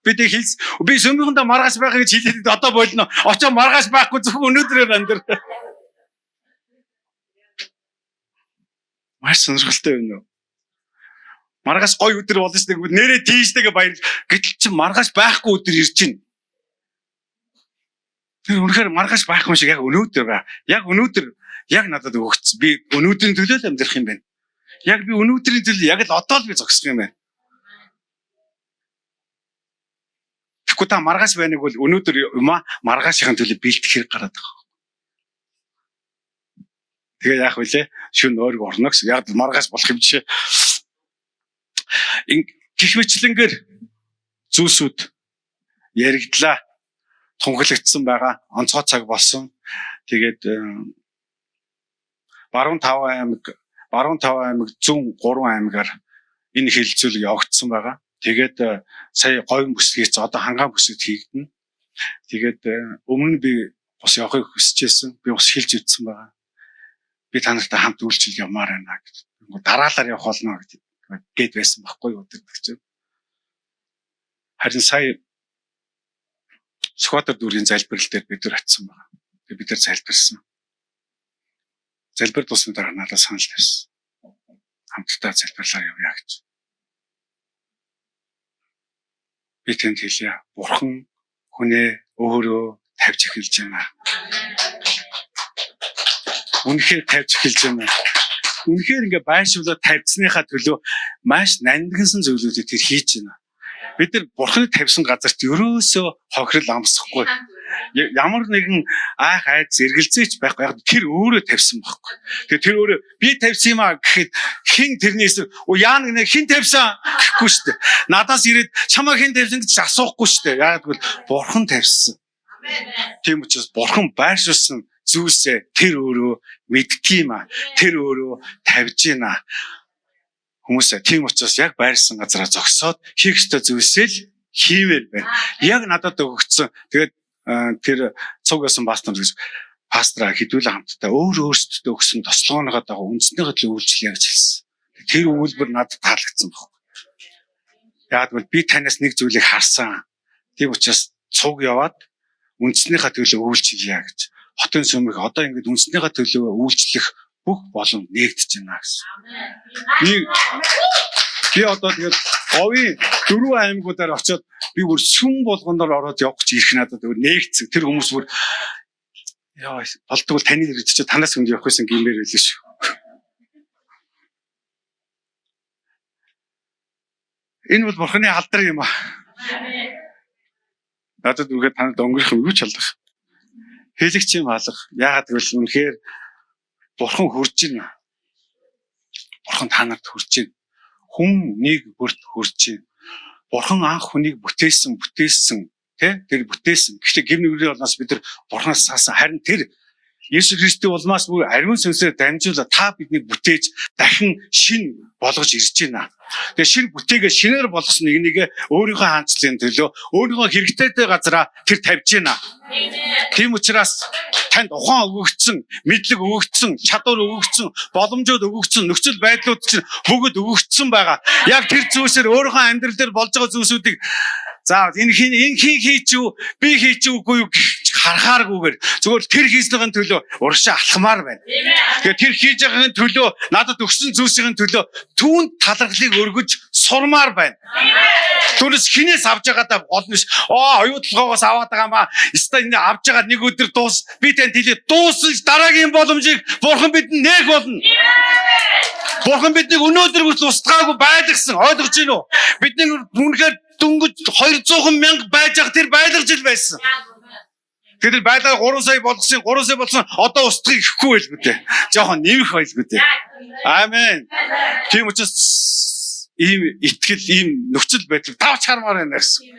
Би тэг хэлс. Би сүмийнхэндээ маргааш байгаа гэж хэлээд одоо болно. Очоо маргааш байхгүй зөвхөн өнөөдрөөр амьдраа. Маш сонирхолтой байна уу? Маргааш гой өдөр болно шүү дээ. Нэрээ тийштэйгээ баяр. Гэтэл чи маргааш байхгүй өдөр ирж байна. Тэр үнэхээр маргааш байхгүй юм шиг яг өнөөдөр ба. Яг өнөөдөр яг надад өгч. Би өнөөдрийн төлөө л амьдрах юм байна. Яг би өнөөдрийн төлөө яг л одоо л би зогсох юм байна. Тэгэхгүй та маргааш байныг бол өнөөдөр юм аа маргаашийн төлөө бэлдэх хэрэг гараад байгаа. Тэгээ яах вүлээ? Шүн өөргө орно гэсэн. Яг маргааш болох юм жишээ. Гэх мэтлэнгээр зүйлсүүд яригдлаа. Тунхаглагдсан байгаа. Онцгой цаг болсон. Тэгээд баруун 5 аймаг зүүн 3 аймагаар энэ хилцүүлэг явагдсан байгаа. Тэгээд сая говийн бүсгийц одоо хангаан бүсгэд хийгдэнэ. Тэгээд өмнө нь би бас явахыг хүсэжсэн. Би бас хэлж үтсэн байгаа. Би танартай хамт үйлчлэл явмаар байна гэж. Дараалал явах болно гэд байсан байхгүй юу гэдэг чинь. Харин сая Сүхбаатар дүүргийн залбирал дээр бид нар очсон байгаа. Тэгээд бид нар залбирсан. Залбир тусна дараа надад санал тавьсан. Хамтдаа залбирлаа явъя гэж. Би тэнд хэлье. Бурхан хүнээ өөрөө тавьж эхэлж байна. Үнэхээр тавьж эхэлж байна. Үнэхээр ингээ байршуулаад тавьцсныхаа төлөө маш нандинсан зүйлүүдийг тэр хийж байна. Бид нар бурхны тавьсан газарт ерөөсөө хохирол амсахгүй. Ямар нэгэн айх айц эргэлзээч байхгүй. Яг тэр өөрөө тавьсан байхгүй. Тэгээ тэр өөрөө би тавьсан юм а гэхэд хин тэрнээс яа нэг хин тавьсан гэхгүй шүү дээ. Надаас ирээд чамаа хин тавьсан гэж асуухгүй шүү дээ. Яг тэгвэл бурхан тавьсан. Тийм учраас бурхан байршуулсан зүйлсээ тэр өөрөө мэддэг юм а. Тэр өөрөө тавьж байна. Хүмүүсээ тийм учраас яг байрсан газараа зогсоод хийх ёстой зүйлсээ л хийвэр байна. Яг надад өгөгдсөн. Тэгээд тэр цуг байсан пастор гэж пастраа хэдүүлэн хамтдаа өөрөөсөө өгсөн тослогооныхоо дагуу үндснийхээ төлөө үйлчлэе гэж хэлсэн. Тэр үйлбэр надад таалагдсан байна. Яг бол би танаас нэг зүйлийг харсан. Тийм учраас цуг яваад үндснийхээ төлөө үйлчлэе гэж. Хотын сүмийг одоо ингэж үндснийхээ төлөө үйлчлэх бүх болон нэгдэж байна гэсэн. Би одоо тэгээд говийн 4 аймагуудаар очиод би бүр сүм болгондор ороод явах гэж ирэх надад нэгдсэн. Тэр хүмүүс бүр яа болдог бол таны нэр чи танаас хүнд явах байсан гэмээр байлээ шүү. Энэ бол бурхны алдар юм аа. Надад үргэлж танад өнгөрөх юм юу ч алдах. Хэлэгч юм алга. Яагаад гэвэл үнэхээр бурхан хүрж байна. Бурхан танарт хүрж байна. Хүн нэг бүрт хүрж байна. Бурхан анх хүнийг бүтээсэн тий тэр бүтээсэн. Гэхдээ гэр нүрийн болноос бид нар бурханаас саасан. Харин тэр Есүс Христийн улмаас бүр ариун сүнсээр дамжуулаад та биднийг бүтээж дахин шин болгож ирж байна. Тэгээ шин бүтээгээ шинээр болгосон нэгнийгээ өөрийнхөө хаанчлалын төлөө өөрийнхөө хэрэгтэйтэй газараа тэр тавьж байна. Тийм учраас танд ухаан өгөгдсөн, мэдлэг өгөгдсөн, чадвар өгөгдсөн, боломжууд өгөгдсөн, нөхцөл байдлууд чинь бүгд өгөгдсөн байгаа. Яг тэр зүйлсээр өөрийнхөө амьдрал дээр болж байгаа зүйлсүүдийг за энэ хин хийч юу, би хийч үгүй юу харахааргүйгээр зөвхөн тэр хийснийхэн төлөө урагшаа алхмаар байна. Тэгээ тэр хийж байгаагийн төлөө надад өгсөн зүйлсийн төлөө түүнд талархлыг өргөж сурмаар байна. Түүнээс хинээс авж байгаадаа болно ш. Оюутлогоос аваад байгаа маа. Эсвэл энэ авж байгаа нэг өдөр дуус. Би танд хэлээ дуусна дараагийн боломжийг бурхан бидэнд нээх болно. Бурхан биднийг өнөөдөр хүртэл устгаагүй байлгасан. Ойлгож байна уу? Бидний үнэхээр дөнгөж 200,000 байж байгаа тэр байлгаж ил байсан. Тэгэхээр байлаа 3 сая болсон одоо устгахыг ихгүй байлгүй дээ. Жохон нэмэх байлгүй дээ. Аамен. Тийм учраас ийм итгэл, ийм нөхцөл байдал давч хармаар байна гэсэн.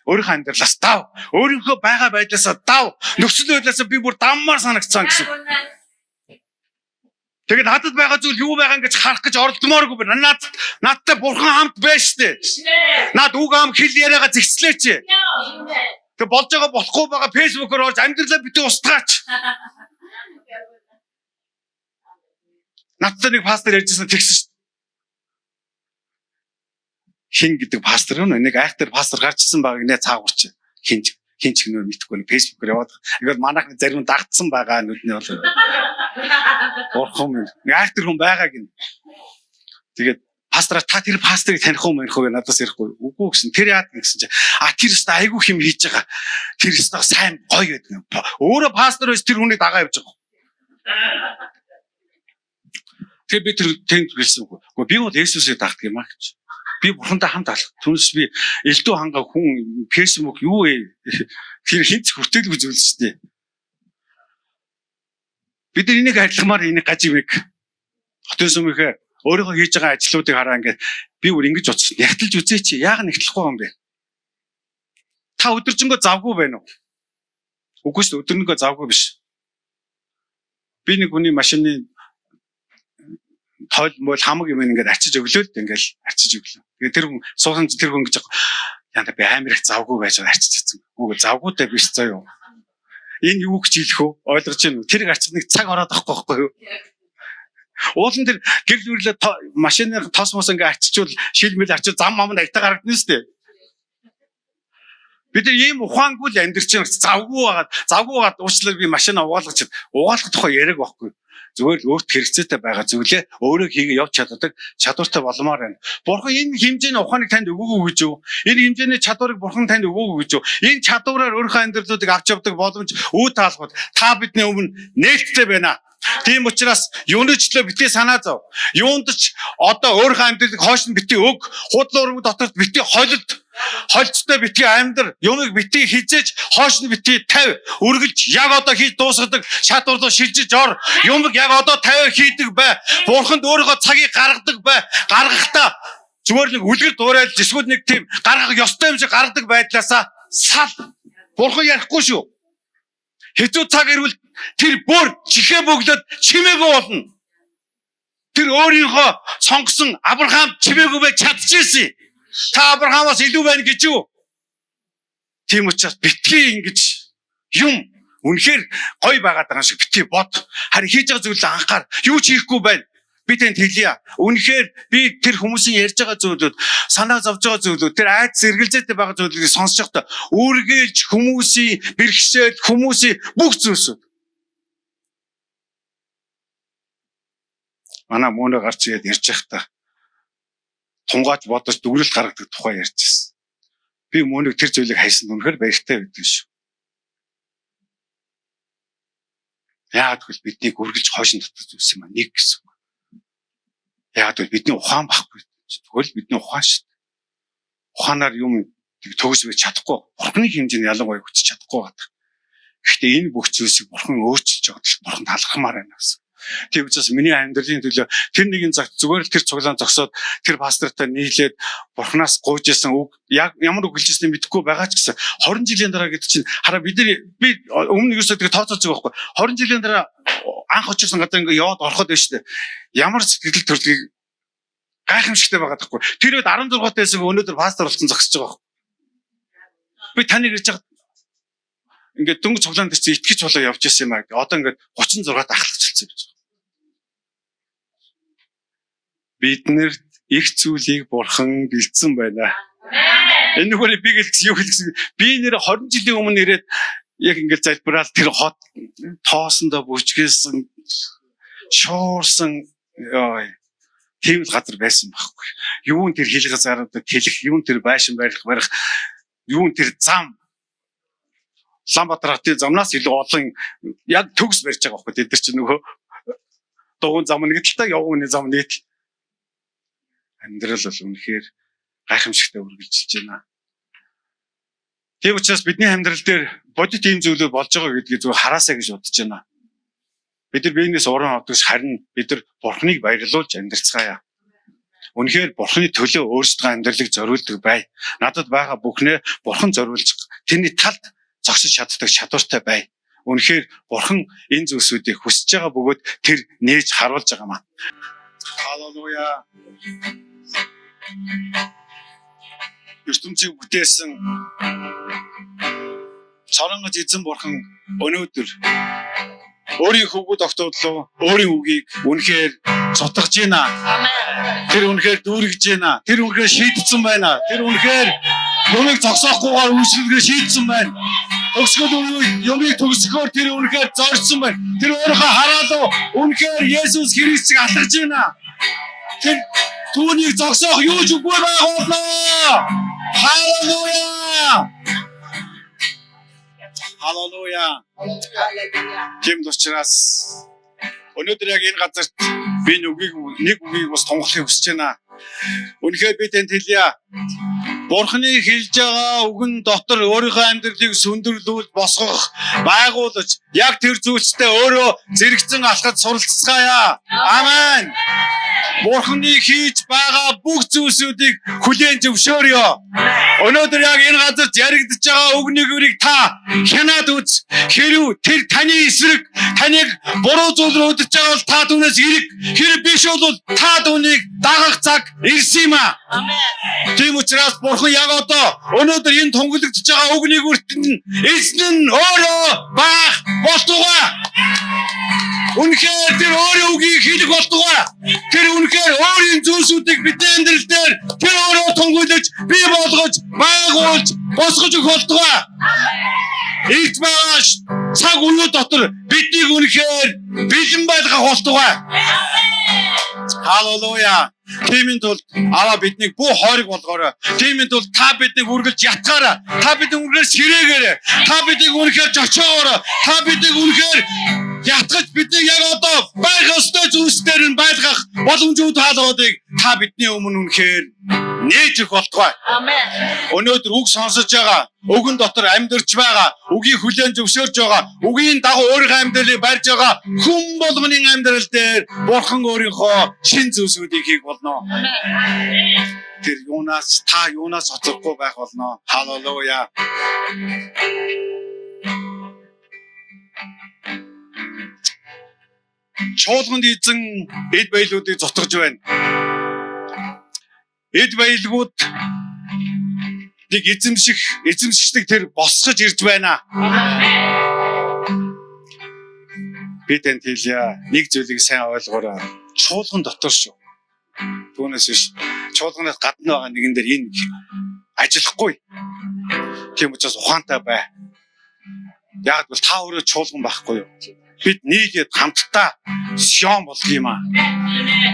Өөрийнхөө амьдралаас дав, өөрийнхөө байгаа байдлаасаа дав, нөхцөл байдлаасаа би бүр даммаар санагцсан гэсэн. Тэгээд надад байгаа зүйл юу байгаа ингэж харах гэж оролдмооргүй байна. Надтай бурхан хамт байна штэ. Над үг ам хэл яриагаа зэгцлээч. Тэг болж байгаа болохгүй байгаа фэйсбүүкээр орж амьдралаа битүү устгаач. Надтай нэг пастор ярьжсэн тэгсэн шүү. Хин гэдэг пастор нэг айхтар пастор гарчсан баг нэ цаагурч хинч гэнэ мэдхгүй фэйсбүүкээр яваад ингээд манайхны зарим дагдсан байгаа нүдний бол урхан нэг айхтар хүн байгаа гин. Тэгээд пастор та тэр пасторыг таних уу мэнх үү надаас ярихгүй үгүй гэсэн тэр яад гэсэн чи тэр өстө айгүй хэм хийж байгаа тэр өстө сайн гоё гэдэг өөрөө пастор өс тэр хүнийг дагаа явж байгаа. Тэгээ би тэр тэнд хэлсэн үгүй би бол Есүсийг дагдаг юм аа гэж. Би бурхантай хамт алах. Түнс би элдв хангаа хүн фэйсбүүк юу вэ? Тэр хинц хүртээлгүй зүйл шүү дээ. Бид энийг арилгамаар энийг гаж ивэг. Хотын сүмийнхээ өөрийнхөө хийж байгаа ажлуудыг хараа ингээд би бүр ингэж бодсон. Ягтлж үзээч. Яагаад нэгтлэхгүй юм бэ? Та өдөржингөө завгүй байна уу? Үгүй шүү, өдөржингөө завгүй биш. Би нэг хүний машины тойл мөл хамаг юм ингээд арчиж өглөө л ингээл арчиж өглөө. Тэгээ тэр хүн суусан тэр хүн гэж яанда би амар их завгүй байж арчиж ирсэн. Үгүй завгүйтай биш заа юу. Энэ юу гэж хэлэх вэ? Ойлгож байна уу? Тэр арчих нэг цаг ороод байхгүй юу? Уулын тэр гэрэл үрлээ машины тос мос ингээ арчичвал шилмэл арчиж зам мамд айтаа гаргадна шүү дээ. Бид нар ийм ухаангүй л амьдарч байгаа. Завгүй байгаад уучлаарай би машина угаалгачаад угаалгах тухай яриаг байхгүй. Зүгээр л өөрт хэрэгцээтэй байгаа зүйлээ өөрөө хийгээ явж чаддаг чадвартай болмоор байна. Бурхан энэ хэмжээний ухааныг танд өгөөгүй гэж юу? Энэ хэмжээний чадварыг Бурхан танд өгөөгүй гэж юу? Энэ чадвараар өөрийнхөө амьдралуудыг авч явдаг боломж үе таалгад та бидний өмнө нээлттэй байна. Тийм учраас юунычлөө битгий санаа зов. Юунд ч одоо өөрийнхөө амьдралыг хойш нь битгий өг, худал уурга доторт битгий холцтой битгий амьдр, юмыг битгий хизээж хойш нь битгий 50 үргэлж яг одоо хийж дуусгадаг чадвар руу шилжиж ор. Юмыг яг одоо 50 хийдэг бай. Бурханд өөрийнхөө цагийг гаргадаг бай. Гаргахдаа зүгээр нэг үлгэр дуурайлж эсвэл нэг тийм гаргах ёстой юм шиг гаргадаг байдлаасаа сал. Бурхан ярихгүй шүү. Хэцүү цаг ирвэл тэр бүр чихээ бөглөд чимээгүй болно. Тэр өөрийнхөө сонгосон Авраам чимээгүй байж чадчихсэн. Та Авраамаас илүү байна гэж юу? Тийм учраас битгий ингэж юм үнэхээр гой байгаад байгаа шиг битгий бод. Харин хийж байгаа зүйлээ анхаар юу ч хийхгүй байна. Би тэнд хэлье. Үнэхээр би тэр хүмүүсийн ярьж байгаа зүйлүүд, санаа зовж байгаа зүйлүүд, тэр айц зэрэгэлзээтэй байгаа зүйлүүдийг сонсож байхдаа үргэлж хүмүүсийн бэрхшээл, хүмүүсийн бүх зүйлсүүд манай мөнө гарч ирээд ярьж байхдаа тунгааж бодож дүгрэлт гаргадаг тухай ярьж байсан. Би мөнөг тэр зүйлийг хайсан үнэхээр баяртай байдаг шүү. Яагаад гэвэл биднийг үргэлж хойшин татаж зүс юм аа нэг гэсэн. Яагаад гэвэл бидний ухаан байхгүй. Тэгвэл бидний ухаан шүү дээ. Ухаанаар юм төгс байж чадахгүй. Бурхны хэмжээнд ялангуяа хүчиж чадахгүй байдаг. Гэхдээ энэ бүх зүйлсийг Бурхан өөрчилж байгаа тул Бурхан талархмаар байна гэсэн. Тийм учраас миний амьдралын төлөө тэр нэгэн цагт зүгээр л тэр цуглаан зогсоод тэр пастортай нийлээд Бурханаас гуйж исэн үг яг ямар үг хэлж ирснийг мэдэхгүй байгаа ч гэсэн 20 жилийн дараа гэдэг чинь хараа би өмнө юусаа тэгээ тооцоож байгаа байхгүй 20 жилийн дараа анх очирсан гадаа ингээ яваад ороход байна шүү дээ. Ямар сэтгэл төрөлгийг гайхамшигтай байгаа байхгүй. Тэр үед 16 тайсан өнөөдөр пастор болсон зогсож байгаа байхгүй. Би таныг ирж байгаа ингээд дөнгөж цуглаан дээр чи итгэж болоо явж исэн юм аа. Одоо ингээд 36-т ахлагчилсан гэж. Биднэрт их зүйлийг Бурхан бэлдсэн байна. Энэ нүгээр би гэлсэн юу хэлсэн. Би нэр 20 жилийн өмнө ирээд яг ингээд залбираал тэр хот тоосондоо бүжгэлсэн шуурсан тийм газар байсан байхгүй. Юун тэр хил газарууд тэлэх, юун тэр байшин барих, юун тэр зам Улаанбаатарын замнаас илүү олон яг төгс барьж байгаа байхгүй. Тэд нар чинь нөгөө дугуун зам нэг талтай явгын зам нэг тал. Амьдрал бол үнэхээр гайхамшигтай үргэлжилж байна. Тийм учраас бидний амьдрал дээр бодит ийм зүйлүүд болж байгаа гэдгийг зөв хараасаа гэж бодож байна. Бид нар биенээс уран авдагс харин бид нар Бурхныг баярлуулж амьдрцгаая. Үнэхээр Бурхны төлөө өөрсдөө амьдралыг зориулдаг бай. Надад байгаа бүхнээ Бурхан зориулж тэрний талд зогсож чаддаг чадвартай бай. Үнэхээр Бурхан энэ зүйлсүүдийг хүсэж байгаа бөгөөд тэр нээж харуулж байгаа маа. Халелуя. ертөнцийг бүтээсэн цоронгож эзэн Бурхан өнөөдөр өөрийн хөвгүүд огтудлоо өөрийн үгийг үнэхээр цутгаж байна. Тэр үнэхээр дүүргэж байна. Тэр үнэхээр шийдсэн байна. Тэр үнэхээр юмыг зогсоохгүйгээр үйлчлэгээ шийдсэн байна. Төгсгөл юмыг төгсгөхөөр тэр үнэхээр зорьсон байна. Тэр өөрийнхөө хараалуу үнэхээр Есүс Христийг алхаж байна. Тэр түүнийг зогсоох юу ч үгүй байгуулнаа. Халелуя. Халелуя. Тийм учраас өнөөдөр яг энэ газарт би нэг үгийг бас тунхлахыг хүсэж байна. Үнэхээр би танд хэлье. Бурхны хэлж байгаа үгэн дотор өөрийнхөө амьдралыг сүндэрлүүл босгох, байгуулж, яг тэр зүйлстэй өөрөө зэрэгцэн алхаж суралцгаая. Амен. Бурхны хийж байгаа бүх зүйлсүүдийг хүлээн зөвшөөрье. Өнөөдөр яг энэ газарт яригдж байгаа үгнийг та хянаад үз. Хэрв тэр таны эсрэг, таныг буруу зүйл рүү удирж байгаа бол та түүнээс эрэг, хэрэг биш бол та түүнийг дагах цаг ирсэн юм аа. Тийм учраас Бурхан яг одоо өнөөдөр энэ тунгалагдж байгаа үгнийг үртэн эзэн нь өөрөө баах болтугай. Үнэхээр тэр өөрийн үгийг хэлэх болтугай. Тэр үнэхээр өөрийн зүйлсүүдийг бидний амьдрал дээр тэр өөрөө тунгалж, бий болгож, байгуулж, босгож өгөх болтугай. Ийж байгаа цаг үеийн дотор биднийг үнэхээр бэлэн байлгах болтугай. Халелуя. Тиймийн тулд аваа биднийг бүх хойрог болгоорой. Тиймийн тулд та биднийг үргэлж ятгаарай. Та биднийг үргэлж сэрээгээрэй. Та биднийг үнэхээр зочоогоорой. Та биднийг үнэхээр ятгаж биднийг яг одоо байх ёстой зүйлсээр нь байлгах боломжууд хаалгуудыг та бидний өмнө үнэхээр нээж өгөх болтугай. Амен. Өнөөдөр үг сонсож байгаа, үгэн дотор амьдарч байгаа, үгийг хүлээн зөвшөөрж байгаа, үгийн дагуу өөрийнхөө амьдралыг барьж байгаа хүн болгоны амьдрал дээр Бурхан өөрийнхөө шин зүйлсүүдийг хийх болно. Тэр юунаас хоцрохгүй байх болно. Халелуя. Чуулганд эзэн эд баялуудыг зутгаж байна. Эд баялгууд нэг эзэмшдэг тэр босгож ирж байна. Би танд хэлье. Нэг зүйлийг сайн ойлгоорой. Чуулган дотор шүү. Түүнээс биш. Чуулганаас гадна байгаа нэгэн дээр энэ ажиллахгүй. Тийм учраас ухаантай бай. Яг бол та өөрөө чуулган байхгүй юу? Бид нийлээд хамтдаа сион болгох юм аа.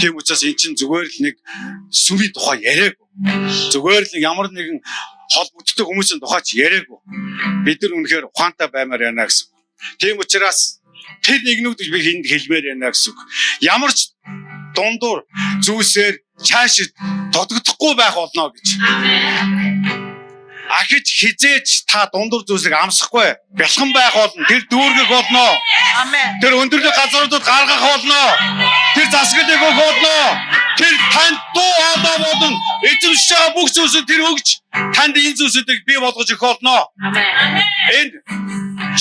Тийм учраас эн чинь зүгээр л нэг сүмийн тухай яриаггүй. Зүгээр л ямар нэгэн холбогддог хүмүүсийн тухай ч яриаггүй. Бид нар үнэхээр ухаантай баймаар байна гэсэн. Тийм учраас тэр нэгнүүд би хэнд хэлмээр байна гэсэн. Ямар ч дундуур зүйлсээр цаашид тодогдохгүй байх болно гэж. Ахиж хизээч та дундуур зүйлсийг амсахгүй бэлхэн байх болно. Тэр дүүргэх болно. Амен. Тэр өндөрлөг газруудад гаргах болно. Тэр засаглыг өгөх болно. Тэр танд дуу хоолой болон эзэмшиж байгаа бүх зүйлсийг тэр өгч танд энэ зүйлсүүдийг бий болгож өгөх болно. Амен. Энд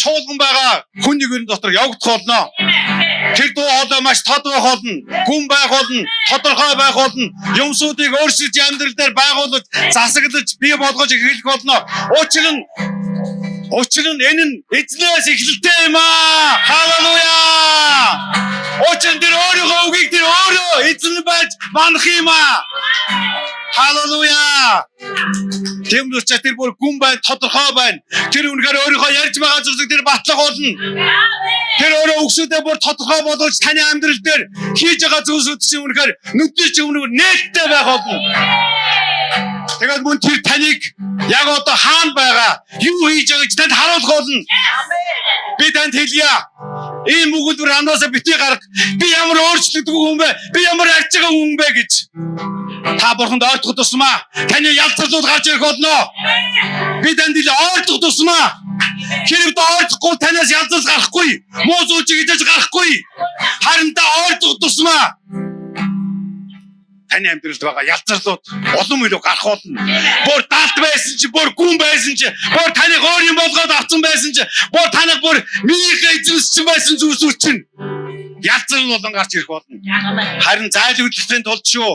чуулган байгаа хүн нэгэн дотор явагдах болно. Тэр дуу хоолой маш тод байх болно. Гүн байх болно. Тодорхой байх болно. Юмсуудыг өөрсдийн амьдрал дээр байгуулж, засаглаж, бий болгож эхлэх болно. Учир нь энэ нь эзнээс эхэлтэй юм аа. Халелуя. Учир нь тэр өөрийнхөө үгийг тэр өөрөө эзэн байж манах юм аа. Халелуя. Тийм учраас тэр бүр гүн байна, тодорхой байна. Тэр үнэхээр өөрийнхөө ярьж байгаа зүйлсийг тэр батлах болно. Тэр өөрөө өгсөдөө бүр тодорхой болгож таны амьдрал дээр хийж байгаа зүйлсүүд чинь үнэхээр нүдний чинь үнэхээр нээлттэй байх болно. Тэгээд мөн тэр таныг яг одоо хаана байгаа, юу хийж байгааг танд харуулах болно. Би танд хэлье. Ийм өгүүлбэр амнаасаа битгий гарах. Би ямар өөрчлөгдөв хүн бэ? Би ямар арж байгаа хүн бэ гэж. Та Бурханд ойртох тусмаа таны ялцралууд гарч ирэх болно. Би танд ойртох тусмаа хэрэг ойртохгүй танаас ялцрал гарахгүй. Муу зүйл хийж гарахгүй. Харин та ойртох тусмаа таны амьдралд байгаа ялцралууд улам илүү гарах болно. Бүр далд байсан чи, бүр гүн байсан чи, бүр таныг өөрийн болгоод авсан байсан чи, бүр таныг бүр минийхээ эзэмссэн байсан зүйлсүүд чинь ялцрал болон гарч ирэх болно. Харин зайлшгүй тулд шүү.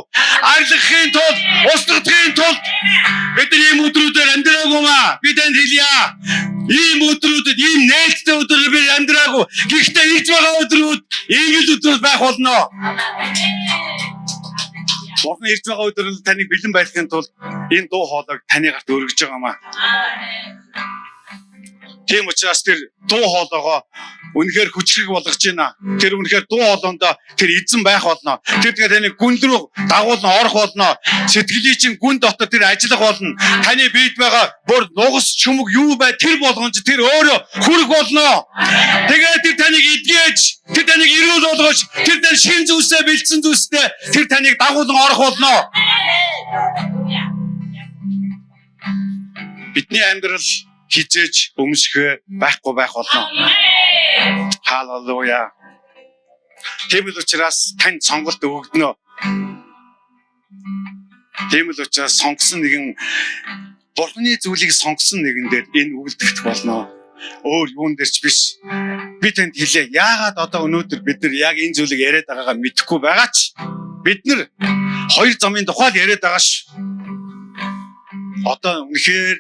Арилгахын тулд, устгахын тулд бид ийм өдрүүдээр амьдраагүй маа. Би танд хэлье. Ийм өдрүүдэд, ийм нээлттэй өдрөөр би амьдраагүй. Гэхдээ ирж байгаа өдрүүд ийм л өдрүүд байх болно. Бурхан ирж байгаа өдрөөр таныг бэлэн байлгахын тулд энэ дуу хоолойг таны гарт өргөж байгаа маа. Тийм учраас тэр дуу хоолойгоо үнэхээр хүчрэг болгож байна. Тэр үнэхээр дуу хоолойндоо тэр эзэн байх болно. Тэр тэгээ таны гүнд рүү дагуулна, орох болно. Сэтгэлийн чинь гүн дотор тэр ажиллах болно. Таны биед байгаа бүр нугас чүмэг юу бай тэр болгоомж тэр өөрөө хүрэх болно. Тэгээ тэр таныг эдгэж, тэр таныг ирүүл болгож, тэр тань шин зүйлсээ бэлдсэн зүйлстэй тэр таныг дагуулan орох болно. Бидний амьдрал хизээж өмсгөө байхгүй байх болно. Халелуя. Тийм л учраас тань сонголт өгөгдөнө. Тийм л учраас сонгосон нэгэн Бурханы зүйлийг сонгосон нэгэн дээр энэ үгэлдэгдэх болно. Өөр юун дээрч биш. Би танд хэлье. Яагаад одоо өнөөдөр бид нар яг энэ зүйлийг яриад байгаагаа мэдэхгүй байгаа ч бид нар хоёр замын тухай яриад байгаа ш. Одоо үнэхээр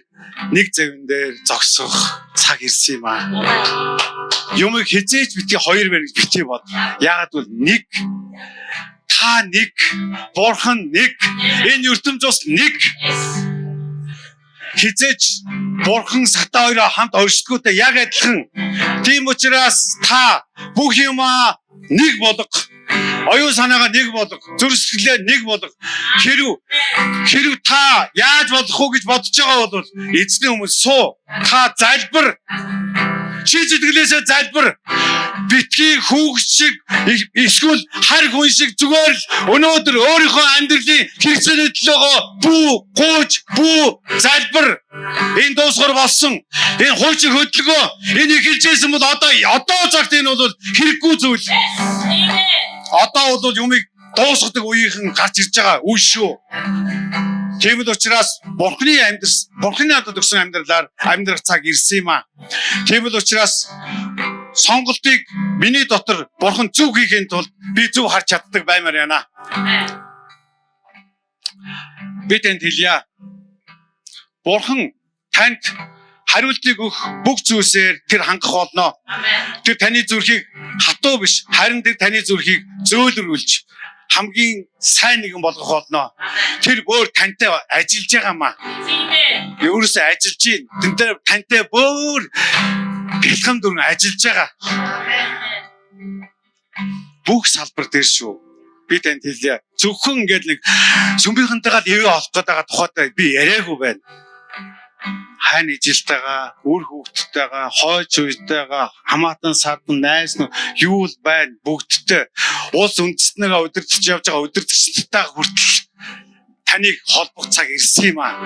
нэг завин дээр зогсох цаг ирсэн юм аа. Юмыг хизээч битгий хоёр байна гэж битгий бод. Яагаад гэвэл нэг та нэг, Бурхан нэг, энэ ертөнц ус нэг. Хизээч Бурхан Сатан хоёроо хамт оршдгоотой яг адилхан. Тийм учраас та бүх юмаа нэг болго. Оюун санаагаа нэг болго. Зүрх сэтгэлээ нэг болго. Хэрв та яаж болох вэ гэж бодож байгаа бол эзний өмнө суу. Та залбир. Чи зэтгэлээсээ залбир. Битгий хүүхэд шиг эсвэл хар хүн шиг зүгээр л өнөөдөр өөрийнхөө амьдралын хэрэгцээний төлөөгөө бүү залбир. Энэ дуусгар болсон. Энэ хуучин хөдөлгөөн энэ эхэлжсэн бол одоо цагт энэ бол хэрэггүй зүйл. Одоо бол юмыг дуусгадаг үеийнхэн гарч ирж байгаа үе шүү. Тийм л учраас Бурхны надад өгсөн амьдрах цаг ирсэн юм аа. Тийм л учраас сонголтыг миний дотор Бурхан зөв хийхин тулд би зөв харж чаддаг баймаар байна. Би танд хэлье. Бурхан танд хариултыг өгөх бүх зүйлсээр тэр хангах болно. Тэр таны зүрхийг хатуу биш, харин тэр таны зүрхийг зөөлрүүлж хамгийн сайн нэгэн болгох болно. Тэр бүр тантай ажиллаж байгаа маа. Өөрөөсөө ажиллаж байна. Тантай бүр бэлгам дүрэн ажиллаж байгаа. Бүх салбар дээр шүү. Би танд хэлье. Зөвхөн ингээд нэг сүмбийнхэнтэйгээ ивэ олох гэдэг тухайд би яриаггүй байна. Хань ижилтэйгээ, үр хүүхдтэйгээ, хойч үетэйгээ, хамаатан сардан найз нь юу л байна бүгдтэй. Улс үндэстнээгээ удирдах явж байгаа удирдагчтай хүртэл таныг холбох цаг ирсэн юм аа.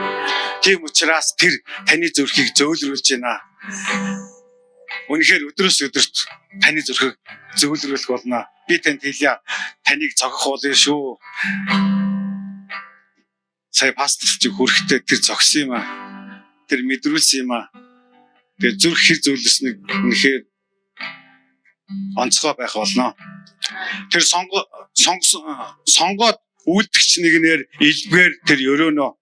Тийм учраас тэр таны зүрхийг зөөлрүүлж байна. Үнэхээр өдрөөс өдөрт таны зүрхийг зөөлрүүлэх болно. Би танд хэлье. Таныг цогох болно шүү. Сая пасторч хүрэхдээ тэр зогсон юм аа. Тэр мэдрүүлсэн юм аа. Тэр зүрх хэр зөөлснөг үнэхээр онцгой байх болно. Тэр сонгоод үйлдэгч нэгнээр илбгээр тэр өрөөнө.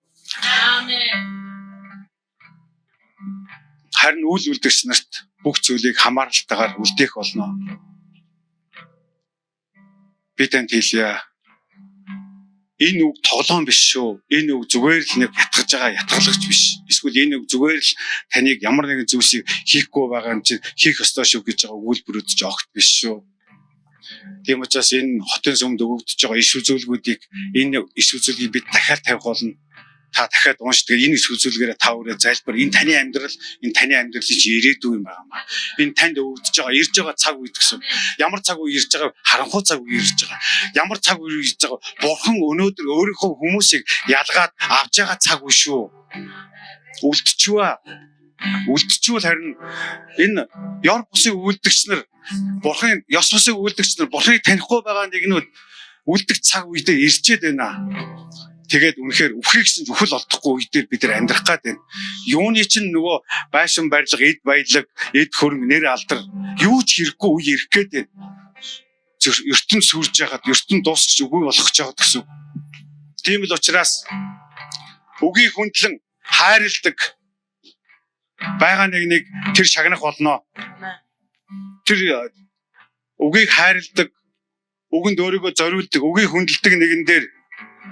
Харин үйл үйлдэгч нарт бүх зүйлийг хамааралтайгаар үлдээх болно. Би танд хэлье. Энэ үг тоглоом биш шүү. Энэ үг зүгээр л нэг ятгалагч биш. Эсвэл энэ үг зүгээр л таныг ямар нэгэн зүйлсийг хийхгүй байгаа юм чинь хийх ёстой шүү гэж байгаа өгүүлбэрүүд ч огт биш шүү. Тийм учраас энэ хотын сүмд өгөгдөж байгаа иш үзүүлгүүдийг энэ иш үзүүлгийг бид дахиад тавих болно. Та дахиад уншдаг энэ иш үзүүлгээрээ та өөрөө залбир. Энэ таны амьдрал, энэ таны амьдралын чи ирээдүй юм байна. Энэ танд өгөгдөж байгаа ирж байгаа цаг үед гэсэн. Ямар цаг үе ирж байгаа? Харанхуй цаг үе ирж байгаа. Ямар цаг үе ирж байгаа? Бурхан өнөөдөр өөрийнхөө хүмүүсийг ялгаад авч байгаа цаг үе шүү. Үлдчихвэл харин энэ ёр бусын үйлдэгч нар Бурханы ёс бусын үйлдэгч нар Бурханыг танихгүй байгаа нэгнүүд үлдэх цаг үедээ ирчээд байна. Тэгээд үнэхээр үхэх гэсэн зүхэл олдохгүй үедээ бид нар амьдрах гад байна. Юуны чинь нөгөө байшин барилга, эд баялаг, эд хөрөнгө, нэр алдар юу ч хэрэггүй үе ирэх гээд байна. ертөнд сүрж ягаад ертөнд дуусч үгүй болох гэж байгаа гэсэн. Тийм л учраас үгийг хүндлэн хайрладаг байгаа нэг тэр шагнах болно. Тэр үгийг хайрладаг, үгэнд өөрийгөө зориулдаг, үгийг хүндэлдэг нэгэн дээр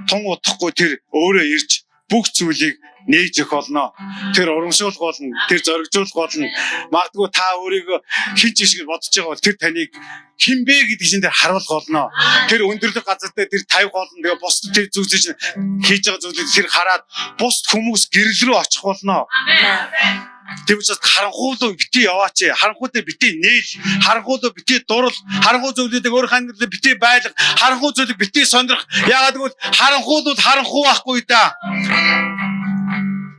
тун утахгүй тэр өөрөө ирж бүх зүйлийг нээж өгөх болно. Тэр урамшуулах болно, тэр зоригжуулах болно. Магадгүй та өөрийгөө хин ч шиг бодож байгаа бол тэр таныг хинбэ гэдэг чинь тэр харуулах болно. Тэр өндөрлөг газар дээр тэр тавих болно. Тэгээ бус тэр зүйлс хийж байгаа зүйлийг тэр хараад бус хүмүүс гэрэл рүү очих болно. Тэр учраас харанхуулуу битгий яваач. Харанхуутай битгий нээл, харанхуулуу битгий дурал, харанхуй зүйлүүдийг өөр хандлал битгий байлга, харанхуй зүйлийг битгий сонирх. Яагаад гэвэл харанхуулууд харанхуу байхгүй да.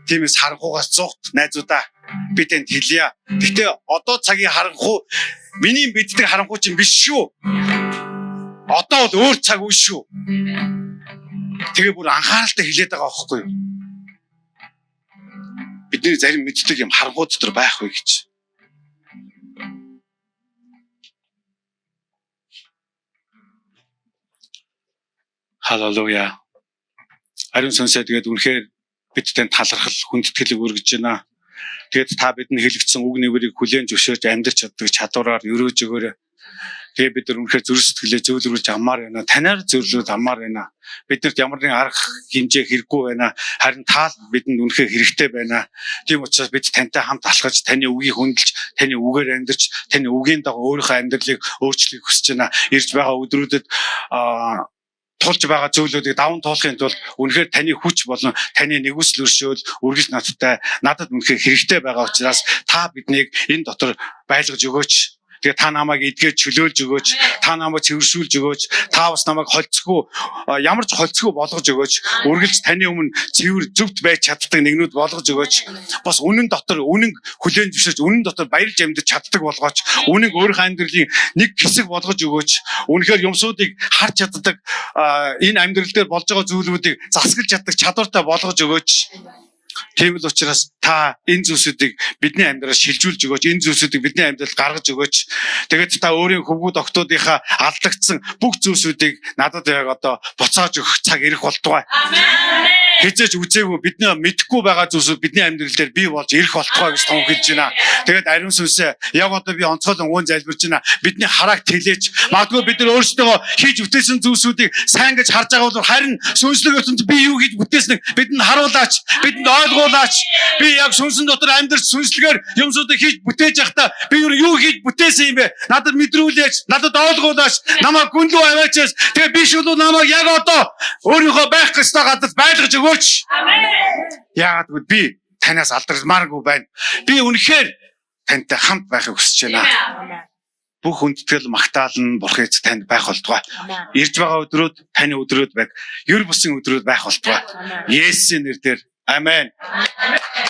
Тиймээс харанхуугаас зугт найзуудаа би танд хэлье. Гэтэ одоо цагийн харанхуу миний мэддэг харанхуу чинь биш шүү. Одоо бол өөр цаг үе шүү. Тэгээ бүр анхааралтай хэлээд байгаа байхгүй юу? Бидний зарим мэддэг юм харанхуу дотор байх вэ гэж. Халелуя. Ариун сүнсээ тэгээд үнэхээр бид танд талархал хүндэтгэлэг өргөж байна. Тэгээд та бидэнд хэлэгдсэн үг нэврийг хүлээн зөвшөөрж амьдрч чаддаг чадвараар өрөөж өгөөрэй. Тэгээд бид нар үнэхээр зүрх сэтгэлээ зөвлөрүүлж аммаар байна. Танаар зөвлөрүүлж аммаар байна. Биднэрт ямар нэгэн арга хэмжээ хэрэггүй байна. Харин таал бидэнд үнэхээр хэрэгтэй байна. Тийм учраас бид тантай хамт алхаж, таны үгийг хүндэлж, таны үгээр амьдарч, таны үгийн дагуу өөрийнхөө амьдралыг өөрчлөхийг хүсэж байна. Ирж байгаа өдрүүдэд тулж байгаа зүйлүүдийг даван туулахын тулд үнэхээр таны хүч болон таны нэгүсэл өршөөл үргэлж надад үнэхээр хэрэгтэй байгаа учраас та биднийг энэ дотор байлгаж өгөөч. Тэгээ та намайг эдгээд чөлөөлж өгөөч, та намайг цэвэршүүлж өгөөч, та бас намайг холцгүй ямар ч холцгүй болгож өгөөч. Үргэлж таны өмнө цэвэр зөвхт байж чаддаг нэгнүүд болгож өгөөч. Бас үнэн дотор үнэн хүлээн зөвшөөрч, үнэн дотор баярж амьдарч чаддаг болгооч. Үнэн өөрийнхөө амьдралын нэг хэсэг болгож өгөөч. Үнэхээр юмсуудыг харж чаддаг энэ амьдрал дээр болж байгаа зүйлүүдийг засаглаж чаддаг чадвартай болгож өгөөч. Тийм л учраас та энэ зүйлсүүдийг бидний амьдралд шилжүүлж өгөөч, энэ зүйлсүүдийг бидний амьдралд гаргаж өгөөч. Тэгээд та өөрийн хөвгүүд октоодынхаа алдагдсан бүх зүйлсүүдийг надад яг одоо буцааж өгөх цаг ирэх болтугай. Амен. Хизээж үзээгүй бидний мэдэхгүй байгаа зүйлсүүд бидний амьдрал дээр бий болж ирэх болтугай гэж тунхилж байна. Тэгээд ариун сүнсээ яг одоо би онцгойлон уун залбирж байна. Бидний харааг тэлээч. Магадгүй бид нар өөрсдөө хийж бүтээсэн зүйлсүүдийг сайн гэж харж байгаа бол харин сүнслэг ертөнд би юу хийж бүтээснэг бидэнд харуулаач, бидэнд ойлгуулаач. Би яг сүнсэн дотор амьдарч сүнслэгээр юмсуудыг хийж бүтээж байхдаа би юу хийж бүтээсэн юм бэ? Надад мэдрүүлээч, надад ойлгуулаач, намайг гүн рүү аваач. Тэгээ би шууд намайг яг одоо өөрийнхөө байх ёстой гадар байлгаж өгөөч. Амен. Яагаад гэвэл би танаас алдармааргүй байна. Би үнэхээр тантай хамт байхыг хүсэж байна. Амен. Бүх хүндэтгэл магтаал нь Бурхны эцэг танд байх болтугай. Ирж байгаа өдрүүд таны өдрүүд байг. Ер бусын өдрүүд байх болтугай. Есүсийн нэрээр. Амен.